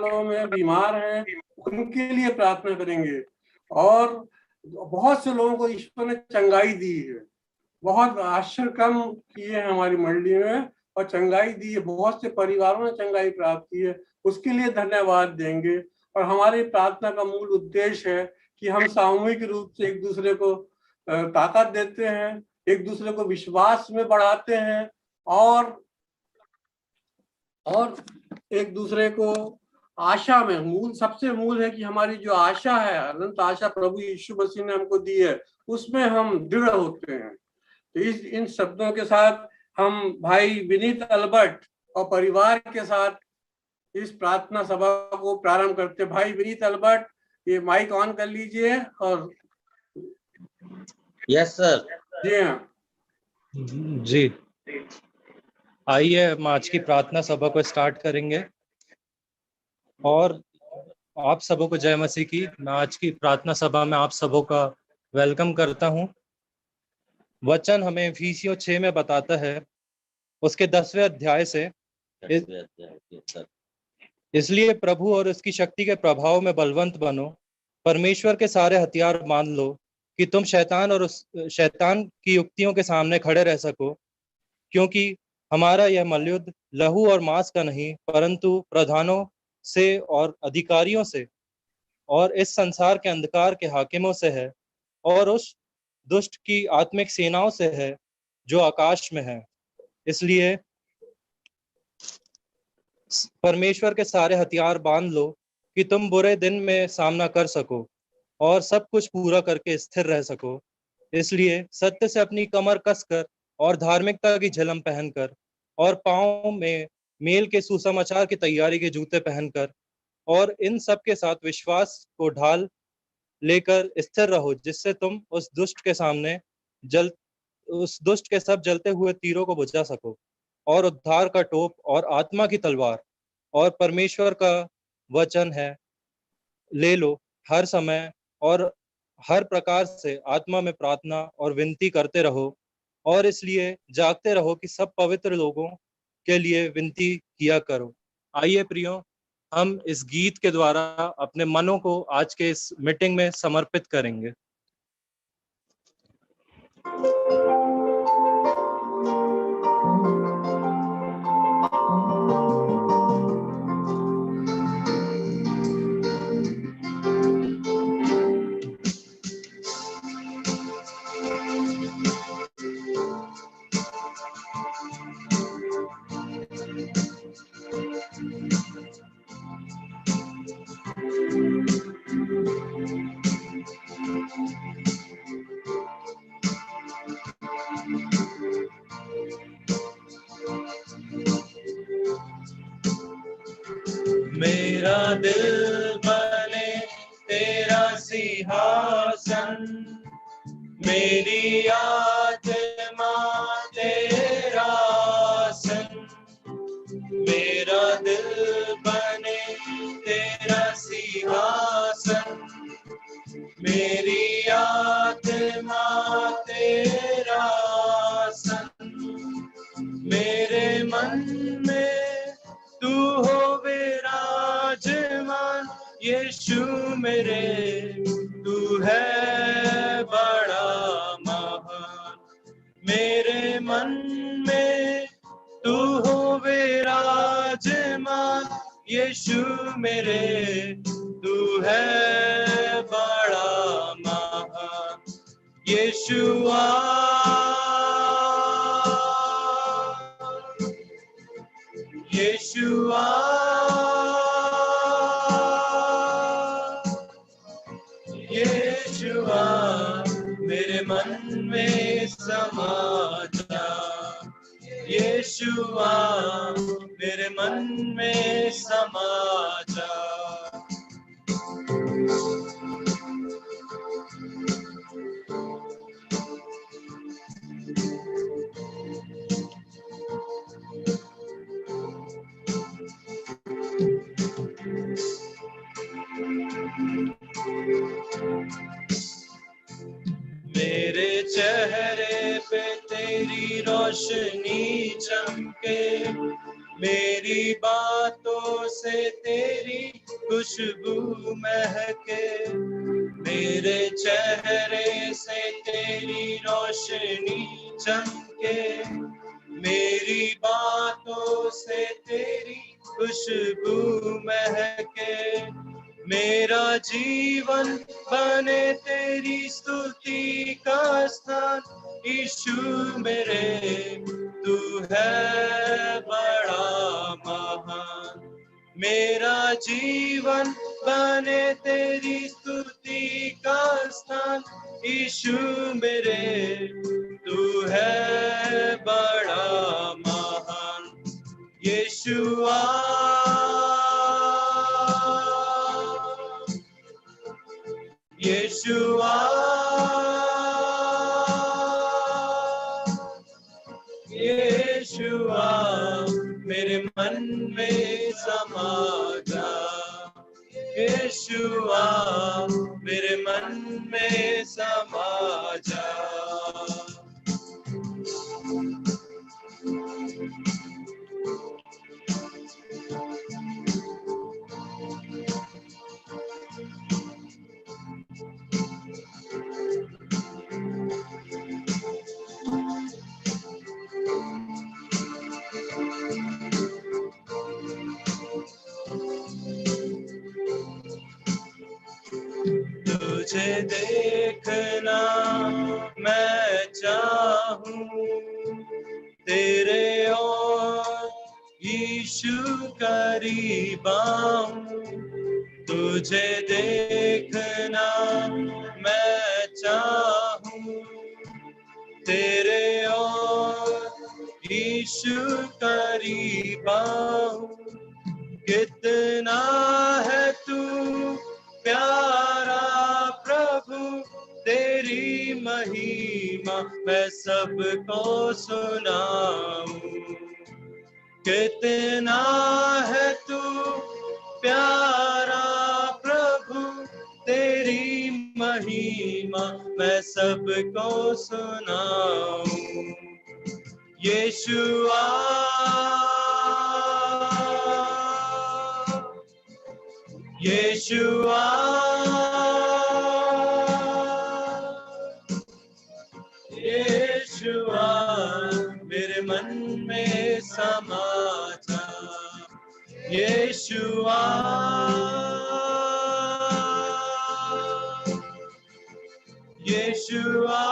अस्पतालों में बीमार हैं उनके लिए प्रार्थना करेंगे। और बहुत से लोगों को ईश्वर ने चंगाई दी है, बहुत आश्चर्य काम किए हैं हमारी मंडली में और चंगाई दी है, बहुत से परिवारों ने चंगाई प्राप्त की है, उसके लिए धन्यवाद देंगे। और हमारी प्रार्थना का मूल उद्देश्य है कि हम सामूहिक रूप से एक दूसरे को ताकत देते हैं, एक दूसरे को विश्वास में बढ़ाते हैं और एक दूसरे को आशा में, मूल सबसे मूल है कि हमारी जो आशा है, अनंत आशा प्रभु यीशु मसीह ने हमको दी है, उसमें हम दृढ़ होते हैं। तो इन शब्दों के साथ हम भाई विनीत अल्बर्ट और परिवार के साथ इस प्रार्थना सभा को प्रारंभ करते। भाई विनीत अल्बर्ट, ये माइक ऑन कर लीजिए। और यस सर। जी हाँ जी, आइए हम आज की प्रार्थना सभा को स्टार्ट करेंगे। और आप सबों को जय मसीह की। मैं आज की प्रार्थना सभा में आप सबों का वेलकम करता हूं। वचन हमें इफिसियों 6 में बताता है, उसके 10वें अध्याय से, इसलिए प्रभु और उसकी शक्ति के प्रभाव में बलवंत बनो, परमेश्वर के सारे हथियार मान लो कि तुम शैतान की युक्तियों के सामने खड़े रह सको, क्योंकि हमारा यह मल्लयुद्ध लहू और मांस का नहीं, परंतु प्रधानों से और अधिकारियों से और इस संसार के अंधकार के हाकिमों से है, और उस दुष्ट की आत्मिक सेनाओं से है जो आकाश में है। इसलिए परमेश्वर के सारे हथियार बांध लो कि तुम बुरे दिन में सामना कर सको और सब कुछ पूरा करके स्थिर रह सको। इसलिए सत्य से अपनी कमर कसकर और धार्मिकता की झिलम पहनकर और पांव में मेल के सुसमाचार की तैयारी के जूते पहनकर और इन सब के साथ विश्वास को ढाल लेकर स्थिर रहो, जिससे तुम उस दुष्ट के सब जलते हुए तीरों को बुझा सको। और उद्धार का टोप और आत्मा की तलवार और परमेश्वर का वचन है ले लो। हर समय और हर प्रकार से आत्मा में प्रार्थना और विनती करते रहो, और इसलिए जागते रहो कि सब पवित्र लोगों के लिए विनती किया करो। आइए प्रियो, हम इस गीत के द्वारा अपने मनों को आज के इस मीटिंग में समर्पित करेंगे। मेरा दिल बने तेरा सिंहासन, मेरी आत्मा तेरा आसन। मेरा दिल बने तेरा सिंहासन, मेरी आत्मा तेरा आसन। मेरे मन में तू हो विराजमान, यीशु मेरे तू है बड़ा महान। मेरे मन में तू हो विराजमान, यीशु मेरे तू है बड़ा महान। यीशुआ यीशुआ यीशुआ मेरे मन में समा जा। यीशुआ मेरे मन में समा जा। मेरे चेहरे पे तेरी रोशनी चमके, मेरी बातों से तेरी खुशबू महके, मेरे चेहरे से तेरी रोशनी चमके, मेरी बातों से तेरी खुशबू महके, मेरा जीवन बने तेरी स्तुति का स्थान। यीशु मेरे तू है बड़ा महान, मेरा जीवन बने तेरी स्तुति का स्थान। यीशु मेरे तू है बड़ा महान। यीशुआ यीशुआ यीशुआ मेरे मन में समा जा, यीशुआ मेरे मन में समा जा। तुझे देखना मैं चाहूं, तेरे और यीशु करीब आऊं। तुझे देखना मैं चाहूं, तेरे और यीशु करीब आऊं। कितना है तू प्यारा प्रभु, तेरी महिमा मैं सबको सुनाऊं। कितना है तू प्यारा प्रभु, तेरी महिमा मैं सबको सुनाऊं। यीशुआ यीशुआ यीशुआ मेरे मन में समा जा, यीशुआ यीशुआ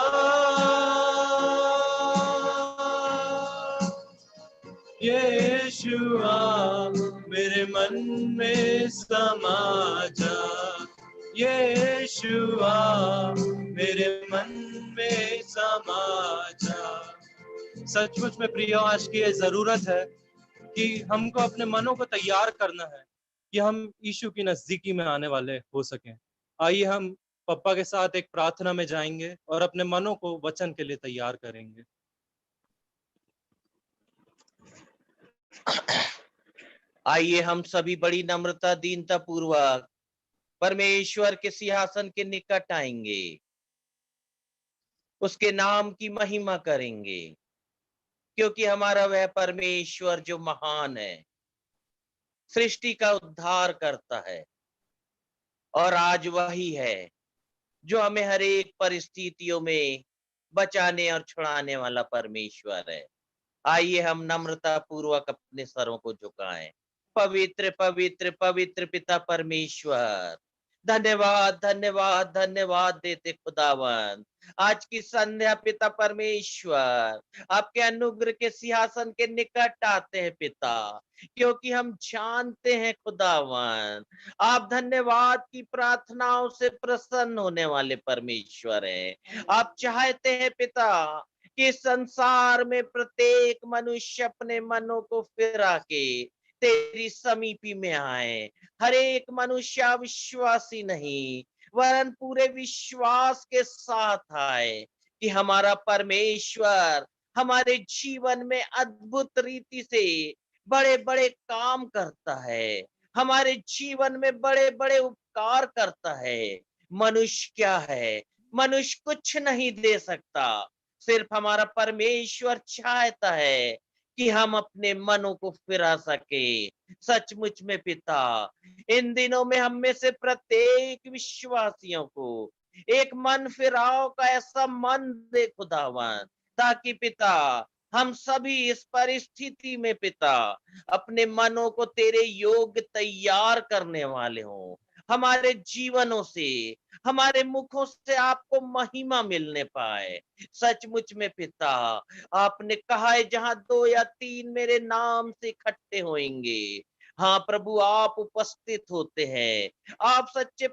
यीशुआ मेरे मन में समा जा, यीशुआ मेरे मन में समा जा। सचमुच में प्रियो, आज की ये जरूरत है कि हमको अपने मनों को तैयार करना है कि हम यीशु की नजदीकी में आने वाले हो सकें। आइए हम पप्पा के साथ एक प्रार्थना में जाएंगे और अपने मनों को वचन के लिए तैयार करेंगे। आइए हम सभी बड़ी नम्रता दीनता पूर्वक परमेश्वर के सिंहासन के निकट आएंगे, उसके नाम की महिमा करेंगे, क्योंकि हमारा वह परमेश्वर जो महान है, सृष्टि का उद्धार करता है, और आज वही है जो हमें हर एक परिस्थितियों में बचाने और छुड़ाने वाला परमेश्वर है। आइए हम नम्रता पूर्वक अपने सरों को झुकाएं। पवित्र पवित्र पवित्र पिता परमेश्वर, धन्यवाद धन्यवाद धन्यवाद देते खुदावन। आज की संध्या पिता परमेश्वर आपके अनुग्रह के सिंहासन के निकट आते हैं पिता, क्योंकि हम जानते हैं खुदावन आप धन्यवाद की प्रार्थनाओं से प्रसन्न होने वाले परमेश्वर हैं। आप चाहते हैं पिता कि संसार में प्रत्येक मनुष्य अपने मनों को फिरा के तेरी समीपी में आए। हर एक मनुष्य अविश्वासी नहीं, वरन पूरे विश्वास के साथ आए कि हमारा परमेश्वर हमारे जीवन में अद्भुत रीति से बड़े बड़े काम करता है, हमारे जीवन में बड़े बड़े उपकार करता है। मनुष्य क्या है? मनुष्य कुछ नहीं दे सकता, सिर्फ हमारा परमेश्वर चाहता है कि हम अपने मनों को फिरा सके। सचमुच में पिता, इन दिनों में हम में से प्रत्येक विश्वासियों को एक मन फिराव का ऐसा मन दे खुदावन, ताकि पिता हम सभी इस परिस्थिति में पिता अपने मनों को तेरे योग्य तैयार करने वाले हों। हमारे जीवनों से, हमारे मुखों से आपको महिमा मिलने पाए। सचमुच में पिता, आपने कहा है जहां 2 या 3 मेरे नाम से इकट्ठे होंगे, हाँ प्रभु आप उपस्थित होते हैं। आप सच्चे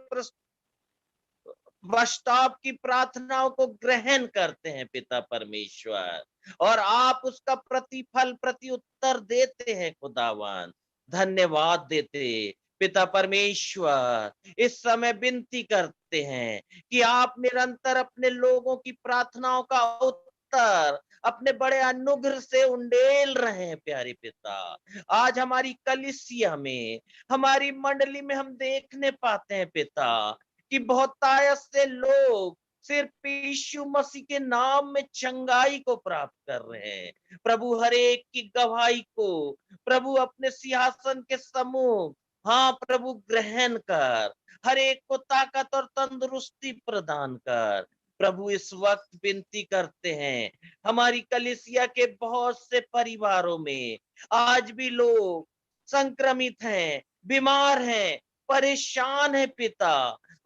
पश्चाताप की प्रार्थनाओं को ग्रहण करते हैं पिता परमेश्वर, और आप उसका प्रतिफल प्रत्युत्तर देते हैं खुदावन। धन्यवाद देते पिता परमेश्वर, इस समय विनती करते हैं कि आप निरंतर अपने लोगों की प्रार्थनाओं का उत्तर अपने बड़े अनुग्रह से उंडेल रहे हैं प्यारे पिता। आज हमारी कलीसिया में, हमारी मंडली में हम देखने पाते हैं पिता कि बहुतायत से लोग सिर्फ यीशु मसीह के नाम में चंगाई को प्राप्त कर रहे हैं। प्रभु हर एक की गवाही को प्रभु अपने सिंहासन के सम्मुख, हाँ प्रभु ग्रहण कर, हर एक को ताकत और तंदुरुस्ती प्रदान कर। प्रभु इस वक्त विनती करते हैं, हमारी कलीसिया के बहुत से परिवारों में आज भी लोग संक्रमित हैं, बीमार हैं, परेशान है पिता।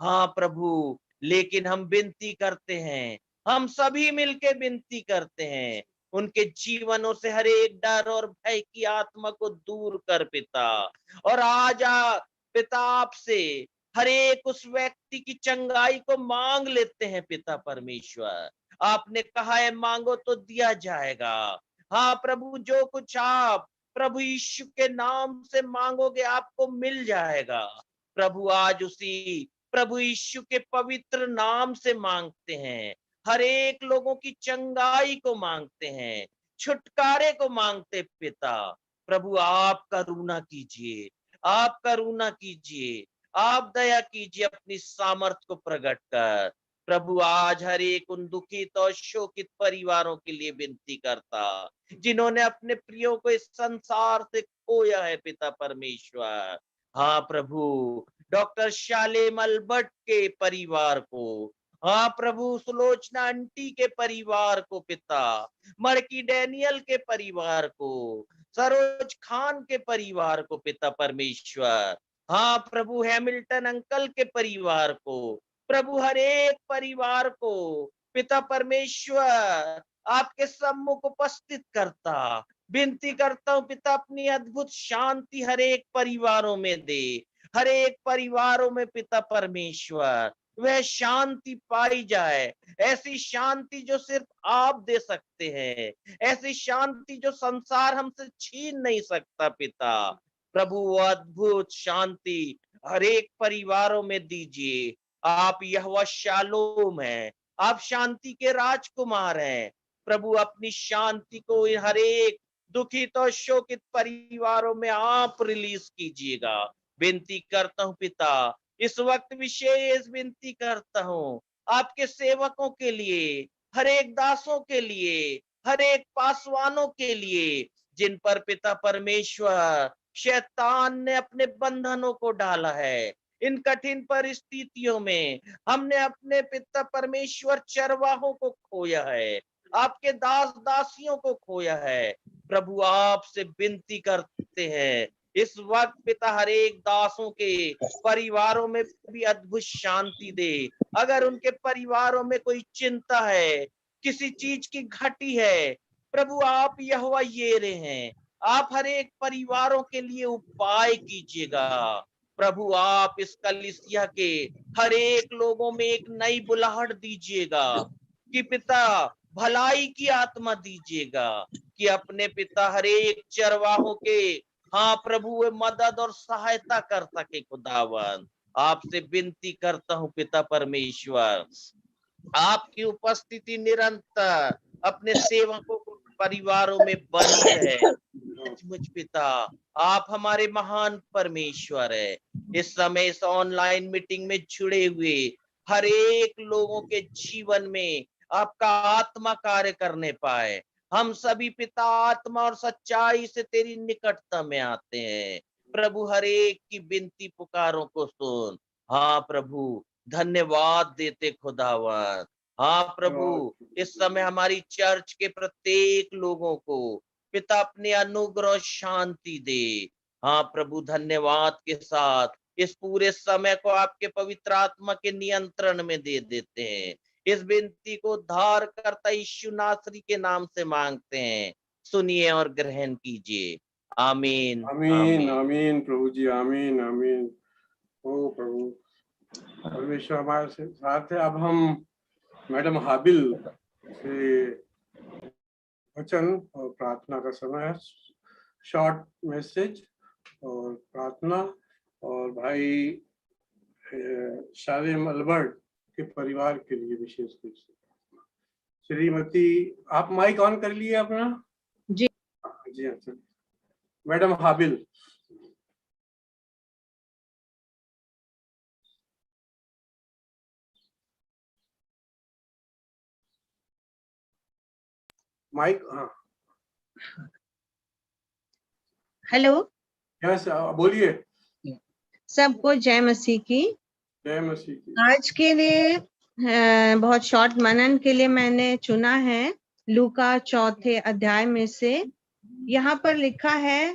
हाँ प्रभु, लेकिन हम विनती करते हैं, हम सभी मिलके विनती करते हैं, उनके जीवनों से हर एक डर और भय की आत्मा को दूर कर पिता। और आज पिता आपसे हर एक उस व्यक्ति की चंगाई को मांग लेते हैं पिता परमेश्वर। आपने कहा है मांगो तो दिया जाएगा। हाँ प्रभु, जो कुछ आप प्रभु यीशु के नाम से मांगोगे आपको मिल जाएगा। प्रभु आज उसी प्रभु यीशु के पवित्र नाम से मांगते हैं, हर एक लोगों की चंगाई को मांगते हैं, छुटकारे को मांगते पिता। प्रभु आप करुणा कीजिए, आप करुणा कीजिए, आप दया कीजिए, अपनी सामर्थ को प्रकट कर। प्रभु आज हर एक उन दुखित और शोकित परिवारों के लिए विनती करता, जिन्होंने अपने प्रियो को इस संसार से खोया है पिता परमेश्वर। हाँ प्रभु, डॉक्टर शालेम अलबर्ट के परिवार को, हाँ प्रभु सुलोचना आंटी के परिवार को पिता, मड़की डैनियल के परिवार को, सरोज खान के परिवार को पिता परमेश्वर, हाँ प्रभु हैमिल्टन अंकल के परिवार को, प्रभु हर एक परिवार को पिता परमेश्वर आपके सम्मुख उपस्थित करता, विनती करता हूँ पिता अपनी अद्भुत शांति हर एक परिवारों में दे। हर एक परिवारों में पिता परमेश्वर वह शांति पाई जाए, ऐसी शांति जो सिर्फ आप दे सकते हैं, ऐसी शांति जो संसार हमसे छीन नहीं सकता पिता। प्रभु वो अद्भुत शांति हर एक परिवारों में दीजिए। आप यहोवा शालोम हैं, आप शांति के राजकुमार हैं। प्रभु अपनी शांति को हर एक दुखित और शोकित परिवारों में आप रिलीज कीजिएगा। विनती करता हूँ पिता, इस वक्त विशेष विनती करता हूँ आपके सेवकों के लिए, हर एक दासों के लिए, हर एक पासवानों के लिए, जिन पर पिता परमेश्वर शैतान ने अपने बंधनों को डाला है। इन कठिन परिस्थितियों में हमने अपने पिता परमेश्वर चरवाहों को खोया है, आपके दास दासियों को खोया है। प्रभु आपसे विनती करते हैं, इस वक्त पिता हर एक दासों के परिवारों में भी अद्भुत शांति दे। अगर उनके परिवारों में कोई चिंता है, किसी चीज की घटी है, प्रभु आप यहोवा यीरे हैं, आप हर एक परिवारों के लिए उपाय कीजिएगा। प्रभु आप इस कलीसिया के हर एक लोगों में एक नई बुलाहट दीजिएगा कि पिता भलाई की आत्मा दीजिएगा, कि अपने पिता हर एक चरवाहों के, हाँ प्रभु वे मदद और सहायता कर सके। खुदावन आपसे विनती करता हूँ पिता परमेश्वर, आपकी उपस्थिति निरंतर अपने सेवकों को परिवारों में बनी रहे। सचमुच पिता आप हमारे महान परमेश्वर है। इस समय इस ऑनलाइन मीटिंग में जुड़े हुए हर एक लोगों के जीवन में आपका आत्मा कार्य करने पाए, हम सभी पिता आत्मा और सच्चाई से तेरी निकटता में आते हैं। प्रभु हर एक की विनती पुकारों को सुन। हाँ प्रभु, धन्यवाद देते खुदावन। हाँ प्रभु, इस समय हमारी चर्च के प्रत्येक लोगों को पिता अपने अनुग्रह और शांति दे। हाँ प्रभु, धन्यवाद के साथ इस पूरे समय को आपके पवित्र आत्मा के नियंत्रण में दे देते हैं। इस विनती को उद्धार करता यीशु नासरी के नाम से मांगते हैं, सुनिए और ग्रहण कीजिए। आमीन आमीन आमीन प्रभु जी, आमीन आमीन। ओ प्रभु, परमेश्वर हमारे साथ है। अब हम मैडम हाबिल से वचन और प्रार्थना का समय है। शॉर्ट मैसेज और प्रार्थना, और भाई शालेम अल्बर्ट के परिवार के लिए विशेष रूप से। श्रीमती, आप माइक ऑन कर लिए अपना? जी जी हाँ, मैडम हाबिल। माइक, हाँ। हेलो, यस, बोलिए। सबको जय मसीह की। जय मसीह की। आज के लिए बहुत शॉर्ट मनन के लिए मैंने चुना है लूका 4 अध्याय में से। यहाँ पर लिखा है,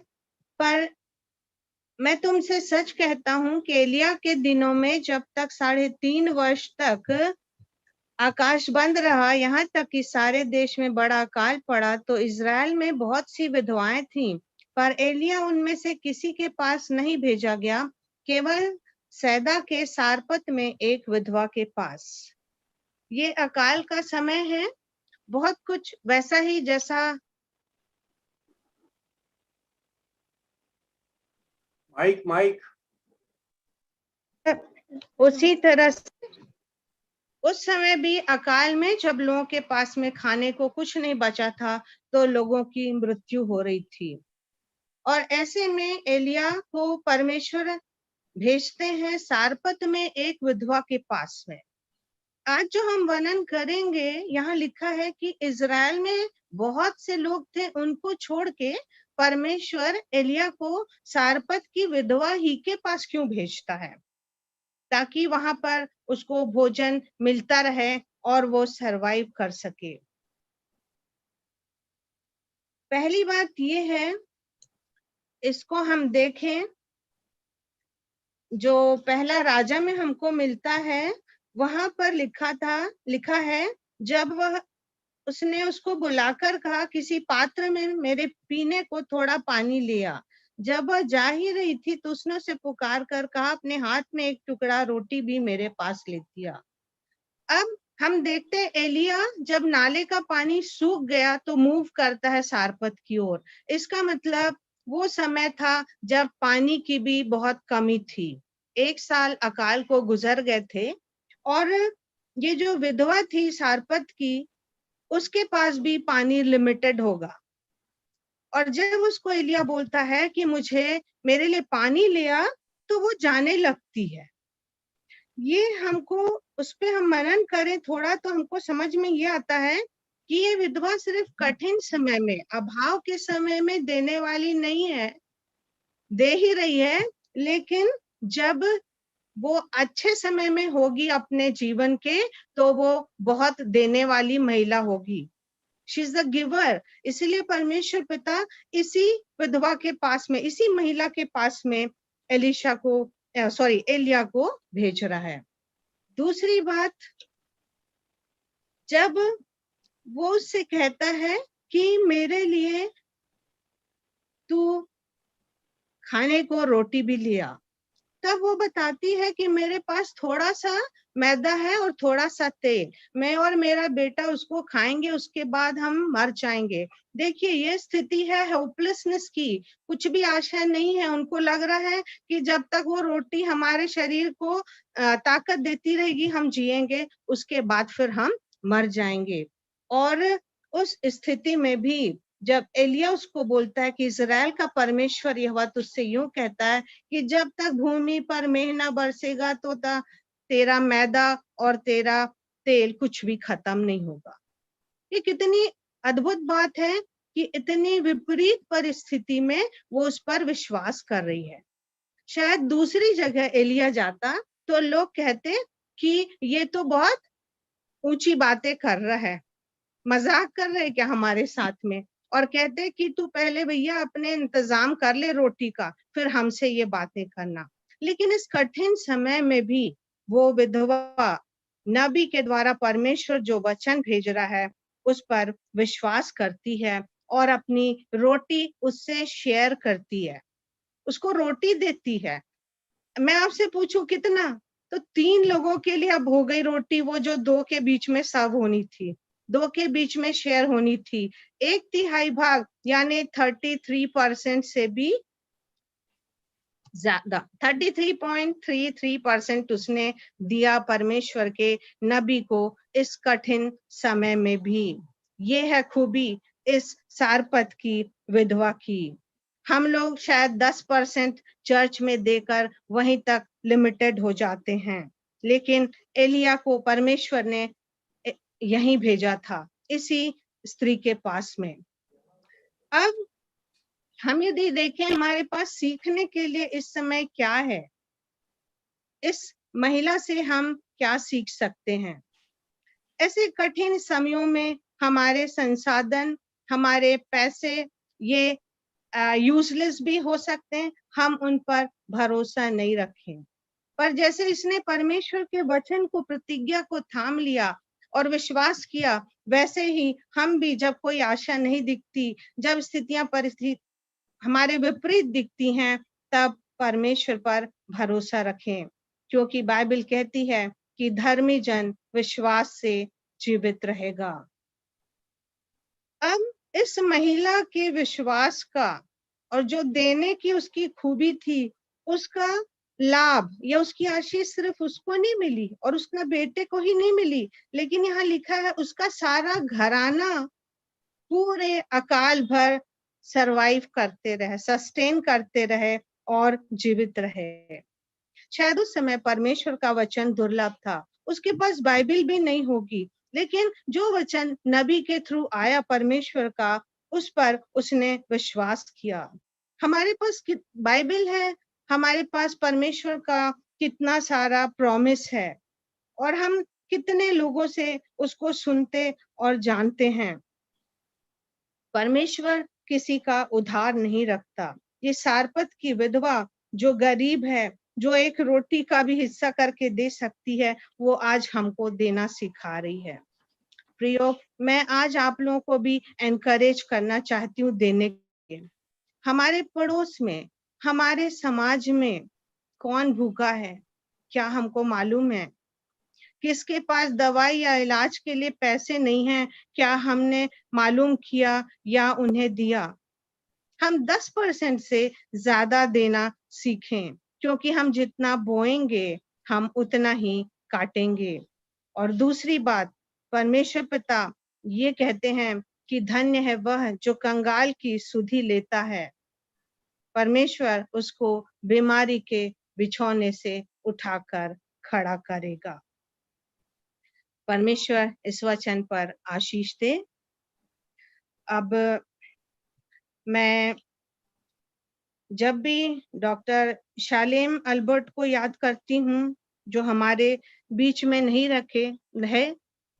पर मैं तुमसे सच कहता हूँ कि एलिया के दिनों में जब तक 3.5 वर्ष तक आकाश बंद रहा, यहाँ तक कि सारे देश में बड़ा अकाल पड़ा, तो इज़राइल में बहुत सी विधवाएं थीं, पर एलिया उनमें से किसी के पास नहीं भेजा गया, केवल सैदा के सारपत में एक विधवा के पास। ये अकाल का समय है, बहुत कुछ वैसा ही जैसा माइक उसी तरह से उस समय भी अकाल में जब लोगों के पास में खाने को कुछ नहीं बचा था, तो लोगों की मृत्यु हो रही थी। और ऐसे में एलिया को परमेश्वर भेजते हैं सारपत में एक विधवा के पास में। आज जो हम वर्णन करेंगे, यहाँ लिखा है कि इज़राइल में बहुत से लोग थे, उनको छोड़ के परमेश्वर एलिया को सारपत की विधवा ही के पास क्यों भेजता है? ताकि वहां पर उसको भोजन मिलता रहे और वो सरवाइव कर सके। पहली बात ये है, इसको हम देखें, जो पहला राजा में हमको मिलता है, वहां पर लिखा है, जब उसने उसको बुलाकर कहा, किसी पात्र में मेरे पीने को थोड़ा पानी लिया। जब वह जा ही रही थी तो उसने उसे पुकार कर कहा, अपने हाथ में एक टुकड़ा रोटी भी मेरे पास ले दिया। अब हम देखते हैं एलिया जब नाले का पानी सूख गया तो मूव करता है सारपत की ओर। इसका मतलब वो समय था जब पानी की भी बहुत कमी थी। 1 साल अकाल को गुजर गए थे, और ये जो विधवा थी सारपत की, उसके पास भी पानी लिमिटेड होगा। और जब उसको एलिया बोलता है कि मेरे लिए पानी ले आ, तो वो जाने लगती है। ये हमको उस पे हम मनन करें थोड़ा, तो हमको समझ में ये आता है कि ये विधवा सिर्फ कठिन समय में, अभाव के समय में देने वाली नहीं है, दे ही रही है, लेकिन जब वो अच्छे समय में होगी अपने जीवन के, तो वो बहुत देने वाली महिला होगी। She is the giver. इसलिए परमेश्वर पिता इसी विधवा के पास में, इसी महिला के पास में एलिया को भेज रहा है। दूसरी बात, जब वो उससे कहता है कि मेरे लिए तू खाने को रोटी भी लिया, तब वो बताती है कि मेरे पास थोड़ा सा मैदा है और थोड़ा सा तेल, मैं और मेरा बेटा उसको खाएंगे, उसके बाद हम मर जाएंगे। देखिए, ये स्थिति है होपलेसनेस की, कुछ भी आशा नहीं है। उनको लग रहा है कि जब तक वो रोटी हमारे शरीर को ताकत देती रहेगी, हम जिएंगे, उसके बाद फिर हम मर जाएंगे। और उस स्थिति में भी जब एलिया उसको बोलता है कि इज़राइल का परमेश्वर यहोवा तुझसे यूं कहता है कि जब तक भूमि पर मेह न बरसेगा तो तेरा मैदा और तेरा तेल कुछ भी खत्म नहीं होगा। ये कितनी अद्भुत बात है कि इतनी विपरीत परिस्थिति में वो उस पर विश्वास कर रही है। शायद दूसरी जगह एलिया जाता तो लोग कहते कि ये तो बहुत ऊंची बातें कर रहा है, मजाक कर रहे क्या हमारे साथ में, और कहते कि तू पहले भैया अपने इंतजाम कर ले रोटी का, फिर हमसे ये बातें करना। लेकिन इस कठिन समय में भी वो विधवा नबी के द्वारा परमेश्वर जो वचन भेज रहा है उस पर विश्वास करती है और अपनी रोटी उससे शेयर करती है, उसको रोटी देती है। मैं आपसे पूछूं कितना, तो 3 लोगों के लिए अब हो गई रोटी, वो जो 2 के बीच में सर्व होनी थी, 2 के बीच में शेयर होनी थी। 1/3 भाग यानी 33% से भी ज्यादा, 33.33% उसने दिया परमेश्वर के नबी को इस कठिन समय में भी। ये है खूबी इस सारपत की विधवा की। हम लोग शायद 10% चर्च में देकर वहीं तक लिमिटेड हो जाते हैं, लेकिन एलिया को परमेश्वर ने यहीं भेजा था, इसी स्त्री के पास में। अब हम यदि देखें हमारे पास सीखने के लिए इस समय क्या है, इस महिला से हम क्या सीख सकते हैं। ऐसे कठिन समयों में हमारे संसाधन, हमारे पैसे ये यूजलेस भी हो सकते हैं, हम उन पर भरोसा नहीं रखें। पर जैसे इसने परमेश्वर के वचन को, प्रतिज्ञा को थाम लिया और विश्वास किया, वैसे ही हम भी जब कोई आशा नहीं दिखती, जब स्थितियां परिस्थिति हमारे विपरीत दिखती हैं, तब परमेश्वर पर भरोसा रखें, क्योंकि बाइबल कहती है कि धर्मी जन विश्वास से जीवित रहेगा। अब इस महिला के विश्वास का और जो देने की उसकी खूबी थी, उसका लाभ या उसकी आशीष सिर्फ उसको नहीं मिली और उसका बेटे को ही नहीं मिली, लेकिन यहाँ लिखा है उसका सारा घराना पूरे अकाल भर सरवाइव करते रहे, सस्टेन करते रहे और जीवित रहे। शायद उस समय परमेश्वर का वचन दुर्लभ था, उसके पास बाइबल भी नहीं होगी, लेकिन जो वचन नबी के थ्रू आया परमेश्वर का, उस पर उसने विश्वास किया। हमारे पास बाइबल है, हमारे पास परमेश्वर का कितना सारा प्रॉमिस है और हम कितने लोगों से उसको सुनते और जानते हैं। परमेश्वर किसी का उधार नहीं रखता। ये सारपत की विधवा जो गरीब है, जो एक रोटी का भी हिस्सा करके दे सकती है, वो आज हमको देना सिखा रही है। प्रियो, मैं आज आप लोगों को भी एनकरेज करना चाहती हूँ देने के। हमारे पड़ोस में, हमारे समाज में कौन भूखा है, क्या हमको मालूम है? किसके पास दवाई या इलाज के लिए पैसे नहीं हैं, क्या हमने मालूम किया या उन्हें दिया? हम 10% से ज्यादा देना सीखें, क्योंकि हम जितना बोएंगे हम उतना ही काटेंगे। और दूसरी बात, परमेश्वर पिता ये कहते हैं कि धन्य है वह जो कंगाल की सुधि लेता है, परमेश्वर उसको बीमारी के बिछौने से उठाकर खड़ा करेगा। परमेश्वर इस वचन पर आशीष दे। अब मैं जब भी डॉक्टर शालेम अल्बर्ट को याद करती हूँ, जो हमारे बीच में नहीं रहे,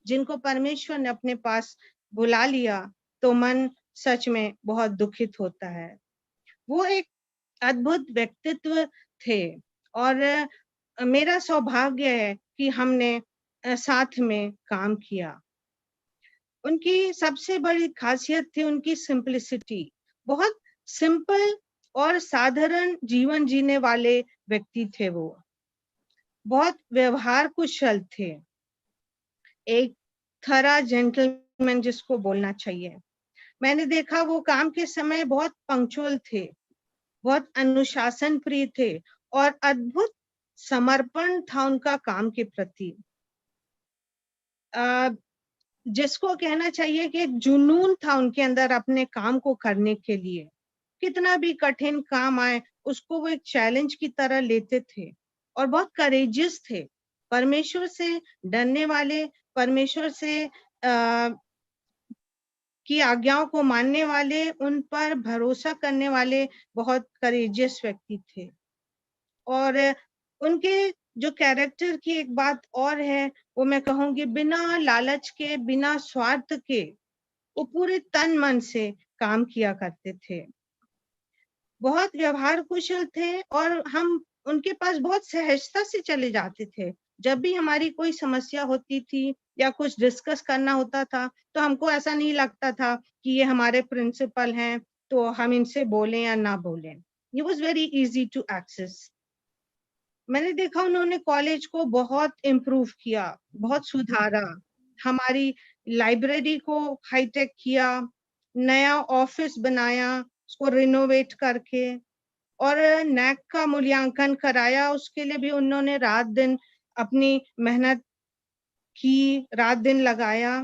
जिनको परमेश्वर ने अपने पास बुला लिया, तो मन सच में बहुत दुखित होता है। वो एक अद्भुत व्यक्तित्व थे और मेरा सौभाग्य है कि हमने साथ में काम किया। उनकी सबसे बड़ी खासियत थी उनकी सिंपलिसिटी। बहुत सिंपल और साधारण जीवन जीने वाले व्यक्ति थे वो। बहुत व्यवहार कुशल थे, एक थरा जेंटलमैन जिसको बोलना चाहिए। मैंने देखा वो काम के समय बहुत पंक्चुअल थे, बहुत अनुशासन प्रिय थे और अद्भुत समर्पण था उनका काम के प्रति। जिसको कहना चाहिए कि एक जुनून था उनके अंदर अपने काम को करने के लिए। कितना भी कठिन काम आए उसको वो एक चैलेंज की तरह लेते थे और बहुत करेजियस थे। परमेश्वर से डरने वाले, परमेश्वर से की आज्ञाओं को मानने वाले, उन पर भरोसा करने वाले बहुत करेजियस व्यक्ति थे। और उनके जो कैरेक्टर की एक बात और है, वो मैं कहूंगी, बिना लालच के, बिना स्वार्थ के वो पूरे तन मन से काम किया करते थे। बहुत व्यवहार कुशल थे और हम उनके पास बहुत सहजता से चले जाते थे। जब भी हमारी कोई समस्या होती थी या कुछ डिस्कस करना होता था, तो हमको ऐसा नहीं लगता था कि ये हमारे प्रिंसिपल हैं, तो हम इनसे बोलें या ना बोलें। It was very easy to access. मैंने देखा उन्होंने कॉलेज को बहुत इम्प्रूव किया, बहुत सुधारा, हमारी लाइब्रेरी को हाईटेक किया, नया ऑफिस बनाया, उसको रिनोवेट करके, और नैक का मूल्यांकन कराया। उसके लिए भी उन्होंने रात दिन अपनी मेहनत की, रात दिन लगाया।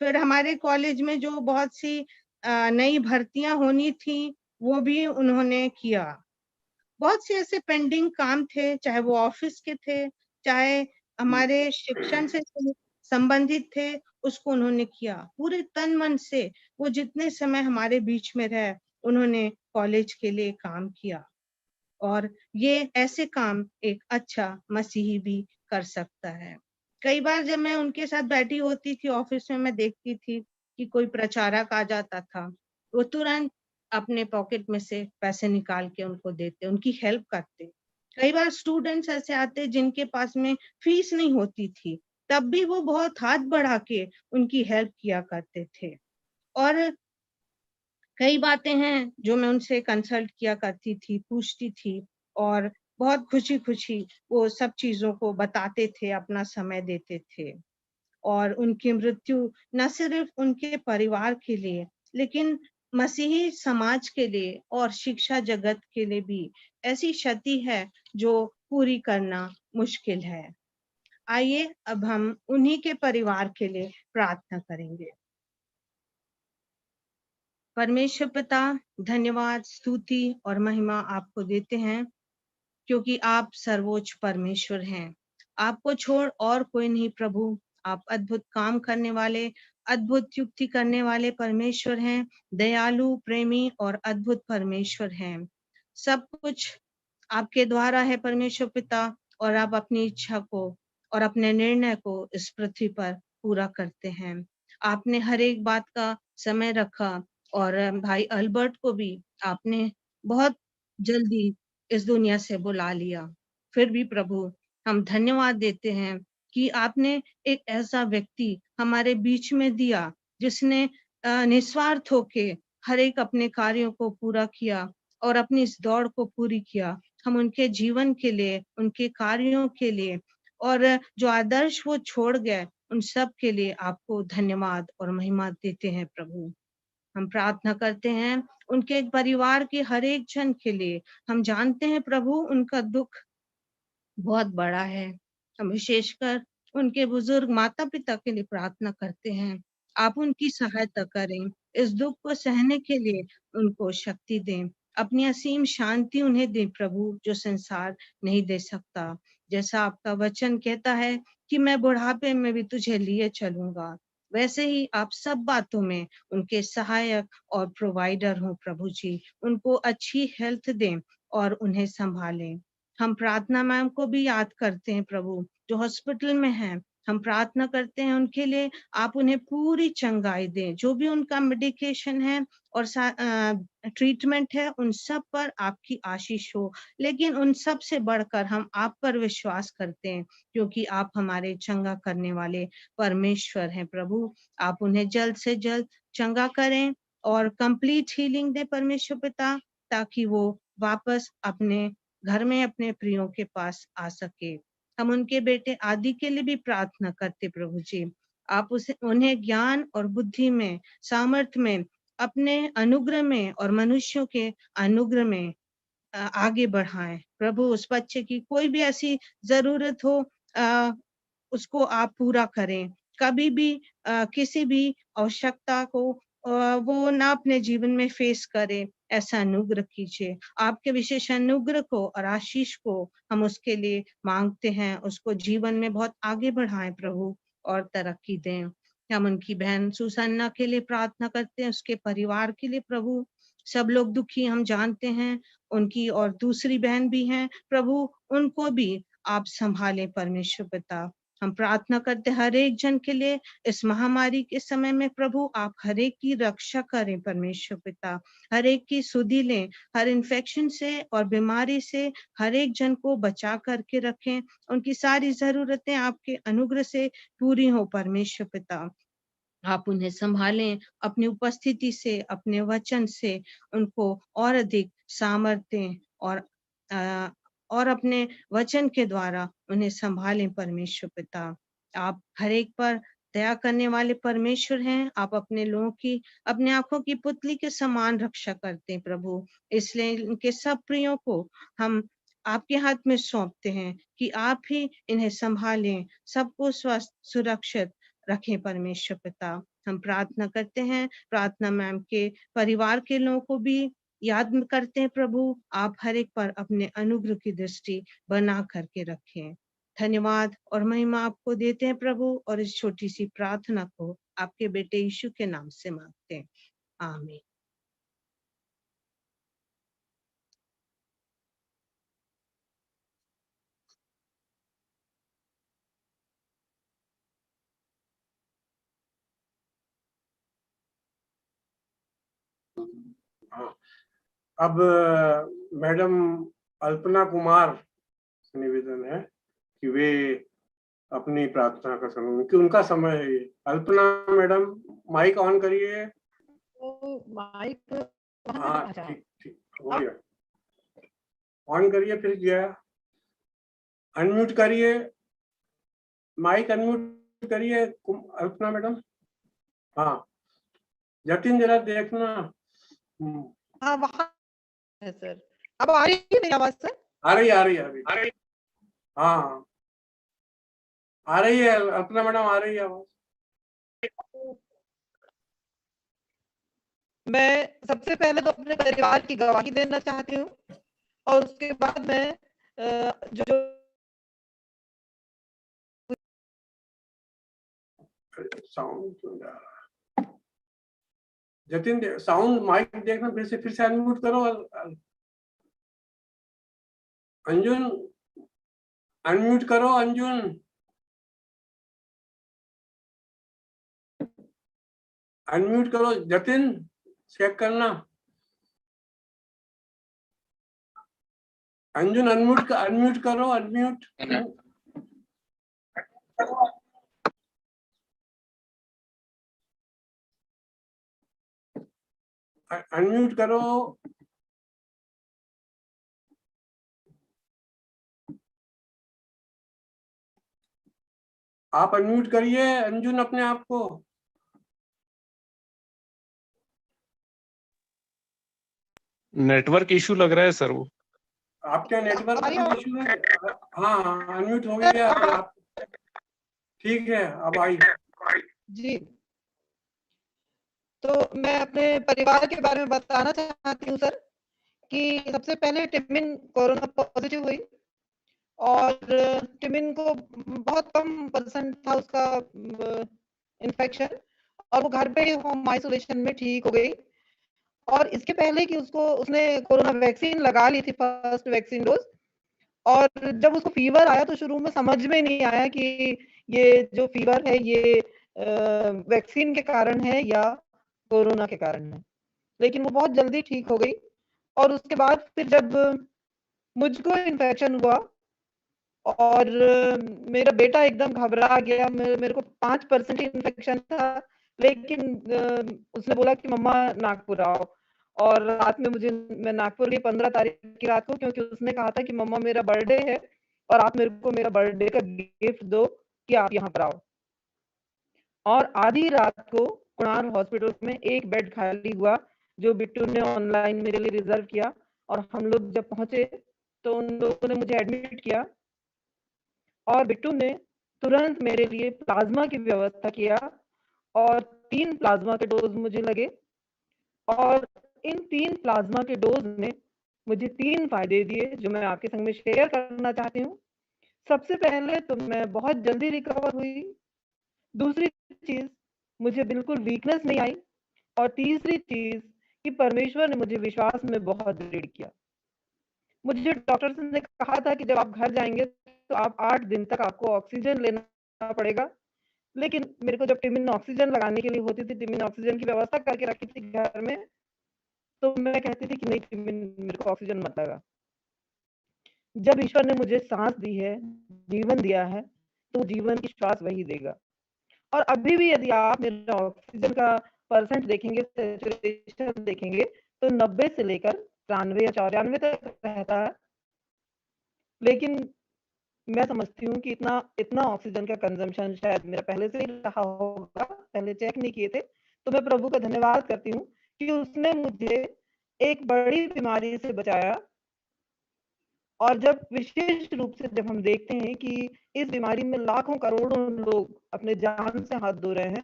फिर हमारे कॉलेज में जो बहुत सी नई भर्तियां होनी थी, वो भी उन्होंने किया। बहुत से ऐसे पेंडिंग काम थे, चाहे वो ऑफिस के थे, चाहे हमारे शिक्षण से संबंधित थे, उसको उन्होंने किया पूरे तन मन से। वो जितने समय हमारे बीच में रहे, उन्होंने कॉलेज के लिए काम किया। और ये ऐसे काम एक अच्छा मसीही भी कर सकता है। कई बार जब मैं उनके साथ बैठी होती थी ऑफिस में, मैं देखती थी कि कोई प्रचारक आ जाता था, वो तुरंत अपने पॉकेट में से पैसे निकाल के उनको देते, उनकी हेल्प करते। कई बार स्टूडेंट्स ऐसे आते जिनके पास में फीस नहीं होती थी, तब भी वो बहुत हाथ बढ़ा के उनकी हेल्प किया करते थे। और कई बातें हैं जो मैं उनसे कंसल्ट किया करती थी, पूछती थी, और बहुत खुशी-खुशी वो सब चीज़ों को बताते थे, अपना समय देते थे। और उनकी मृत्यु न सिर्फ उनके परिवार के लिए, लेकिन मसीही समाज के लिए और शिक्षा जगत के लिए भी ऐसी क्षति है जो पूरी करना मुश्किल है। आइए अब हम उन्हीं के परिवार के लिए प्रार्थना करेंगे। परमेश्वर पिता, धन्यवाद, स्तुति और महिमा आपको देते हैं, क्योंकि आप सर्वोच्च परमेश्वर हैं। आपको छोड़ और कोई नहीं प्रभु। आप अद्भुत काम करने वाले, अद्भुत युक्ति करने वाले परमेश्वर हैं, दयालु, प्रेमी और अद्भुत परमेश्वर हैं। सब कुछ आपके द्वारा है परमेश्वर पिता, और आप अपनी इच्छा को और अपने निर्णय को इस पृथ्वी पर पूरा करते हैं। आपने हर एक बात का समय रखा, और भाई अल्बर्ट को भी आपने बहुत जल्दी इस दुनिया से बुला लिया। फिर भी प्रभु, हम धन्यवाद देते हैं कि आपने एक ऐसा व्यक्ति हमारे बीच में दिया, जिसने निस्वार्थ होके हर एक अपने कार्यों को पूरा किया और अपनी इस दौड़ को पूरी किया। हम उनके जीवन के लिए, उनके कार्यों के लिए, और जो आदर्श वो छोड़ गए, उन सब के लिए आपको धन्यवाद और महिमा देते हैं प्रभु। हम प्रार्थना करते हैं उनके परिवार के हर एक जन के लिए। हम जानते हैं प्रभु, उनका दुख बहुत बड़ा है। हम विशेषकर उनके बुजुर्ग माता पिता के लिए प्रार्थना करते हैं। आप उनकी सहायता करें, इस दुख को सहने के लिए उनको शक्ति दें, अपनी असीम शांति उन्हें दें प्रभु, जो संसार नहीं दे सकता। जैसा आपका वचन कहता है कि मैं बुढ़ापे में भी तुझे लिए चलूंगा, वैसे ही आप सब बातों में उनके सहायक और प्रोवाइडर हो प्रभु जी। उनको अच्छी हेल्थ दें और उन्हें संभालें। हम प्रार्थना मैम को भी याद करते हैं प्रभु, जो हॉस्पिटल में हैं। हम प्रार्थना करते हैं उनके लिए, आप उन्हें पूरी चंगाई दें। जो भी उनका मेडिकेशन है और ट्रीटमेंट है, उन सब पर आपकी आशीष हो। लेकिन उन सब से बढ़कर हम आप पर विश्वास करते हैं, क्योंकि आप हमारे चंगा करने वाले परमेश्वर हैं प्रभु। आप उन्हें जल्द से जल्द चंगा करें और कंप्लीट हीलिंग दें परमेश्वर पिता, ताकि वो वापस अपने घर में अपने प्रियों के पास आ सके। हम उनके बेटे आदि के लिए भी प्रार्थना करते प्रभु जी। आप उन्हें ज्ञान और बुद्धि में, सामर्थ्य में, अपने अनुग्रह में और मनुष्यों के अनुग्रह में आगे बढ़ाएं प्रभु। उस बच्चे की कोई भी ऐसी जरूरत हो, उसको आप पूरा करें। कभी भी किसी भी आवश्यकता को वो ना अपने जीवन में फेस करे, ऐसा अनुग्रह कीजिए। आपके विशेष अनुग्रह को और आशीष को हम उसके लिए मांगते हैं। उसको जीवन में बहुत आगे बढ़ाएं प्रभु और तरक्की दें। हम उनकी बहन सुसन्ना के लिए प्रार्थना करते हैं, उसके परिवार के लिए प्रभु। सब लोग दुखी हम जानते हैं, उनकी और दूसरी बहन भी हैं प्रभु, उनको भी आप संभालें परमेश्वर पिता। हम प्रार्थना करते हर एक जन के लिए इस महामारी के समय में प्रभु, आप हर एक की रक्षा करें परमेश्वर पिता, हर एक की सुधि लें, हर इन्फेक्शन से और बीमारी से हर एक जन को बचा करके रखें, उनकी सारी जरूरतें आपके अनुग्रह से पूरी हो परमेश्वर पिता। आप उन्हें संभालें अपनी उपस्थिति से, अपने वचन से उनको और अधिक सामर्थ्य और अपने वचन के द्वारा उन्हें संभालें परमेश्वर पिता। आप हर एक पर दया करने वाले परमेश्वर हैं, आप अपने लोगों की अपने आंखों की पुतली के समान रक्षा करते हैं प्रभु। इसलिए इनके सब प्रियों को हम आपके हाथ में सौंपते हैं कि आप ही इन्हें संभालें, सबको स्वस्थ सुरक्षित रखें परमेश्वर पिता। हम प्रार्थना करते हैं, प्रार्थना मैम के परिवार के लोगों को भी याद करते हैं प्रभु, आप हर एक पर अपने अनुग्रह की दृष्टि बना करके रखें। धन्यवाद और महिमा आपको देते हैं प्रभु, और इस छोटी सी प्रार्थना को आपके बेटे यीशु के नाम से मांगते हैं, आमीन। हाँ, अब मैडम अल्पना कुमार से निवेदन है कि वे अपनी प्रार्थना का समय, क्योंकि उनका समय है ये। अल्पना मैडम माइक ऑन करिए। माइक हाँ ठीक ठीक हो गया, ऑन करिए, फिर गया, अनम्यूट करिए, माइक अनम्यूट करिए अल्पना मैडम। हाँ जतिन जरा देखना। हाँ वहाँ है सर। अब आ रही है मेरी आवाज सर? आ रही हाँ आ रही है अल्पना मैडम, आ रही है आवाज। मैं सबसे पहले तो अपने परिवार की गवाही देना चाहती हूँ, और उसके बाद मैं जो साउंड क्यों जा रहा है? जतिन साउंड माइक देखना, फिर से अनम्यूट करो। अंजुन अनम्यूट करो, अंजुन अनम्यूट करो, जतिन चेक करना। अंजुन अनम्यूट करो, अनम्यूट अनम्यूट करो। आप अनम्यूट करिए अंजुन अपने आप को। नेटवर्क इशू लग रहा है सर वो। आपके नेटवर्क का इशू है? हाँ अनम्यूट हो गया आप, ठीक है अब आई जी। तो मैं अपने परिवार के बारे में बताना चाहती हूँ सर, कि सबसे पहले टिमिन कोरोना पॉजिटिव हुई, और टिमिन को बहुत कम परसेंट था उसका इन्फेक्शन, और वो घर पे ही होम आइसोलेशन में ठीक हो गई। और इसके पहले कि उसने कोरोना वैक्सीन लगा ली थी, फर्स्ट वैक्सीन डोज, और जब उसको फीवर आया तो शुरू में समझ में नहीं आया कि ये जो फीवर है ये वैक्सीन के कारण है या कोरोना के कारण है, लेकिन वो बहुत जल्दी ठीक हो गई। और उसके बाद फिर जब मुझको इन्फेक्शन हुआ और मेरा बेटा एकदम घबरा गया, मेरे को 5% इन्फेक्शन था, लेकिन उसने बोला कि मम्मा नागपुर आओ, और रात में मैं नागपुर गई 15 तारीख की रात को, क्योंकि उसने कहा था कि मम्मा मेरा बर्थडे है और आप मेरे को मेरा बर्थडे का गिफ्ट दो कि आप यहाँ पर आओ। और आधी रात को कुणार हॉस्पिटल में एक बेड खाली हुआ, जो बिट्टू ने ऑनलाइन मेरे लिए रिजर्व किया, और हम लोग जब पहुंचे तो उन लोगों ने मुझे एडमिट किया, और बिट्टू ने तुरंत मेरे लिए प्लाज्मा की व्यवस्था किया, और 3 प्लाज्मा के डोज मुझे लगे, और इन 3 प्लाज्मा के डोज ने मुझे 3 फायदे दिए, जो मैं आपके संग में शेयर करना चाहती हूँ। सबसे पहले तो मैं बहुत जल्दी रिकवर हुई। दूसरी चीज, मुझे बिल्कुल वीकनेस नहीं आई। और तीसरी चीज कि परमेश्वर ने मुझे विश्वास में बहुत दृढ़ किया। मुझे डॉक्टर्स ने कहा था कि जब आप घर जाएंगे तो आप 8 दिन तक आपको ऑक्सीजन लेना पड़ेगा। लेकिन मेरे को जब टिमिन ऑक्सीजन लगाने के लिए होती थी, टिमिन ऑक्सीजन की व्यवस्था करके रखी थी घर में, तो मैं कहती थी कि नहीं टिमिन मेरे को ऑक्सीजन मत लगा। जब ईश्वर ने मुझे सांस दी है, जीवन दिया है, तो जीवन की श्वास वही देगा। और अभी भी यदि आप मेरा ऑक्सीजन का परसेंट देखेंगे, सैचुरेशन देखेंगे, तो 90 से लेकर 93 या 94 तक रहता है। लेकिन मैं समझती हूँ कि इतना इतना ऑक्सीजन का कंजम्पशन शायद मेरा पहले से ही रहा होगा, पहले चेक नहीं किए थे। तो मैं प्रभु का धन्यवाद करती हूँ कि उसने मुझे एक बड़ी बीमारी से बचाया। और जब विशेष रूप से जब हम देखते हैं कि इस बीमारी में लाखों करोड़ों लोग अपने जान से हाथ धो रहे हैं,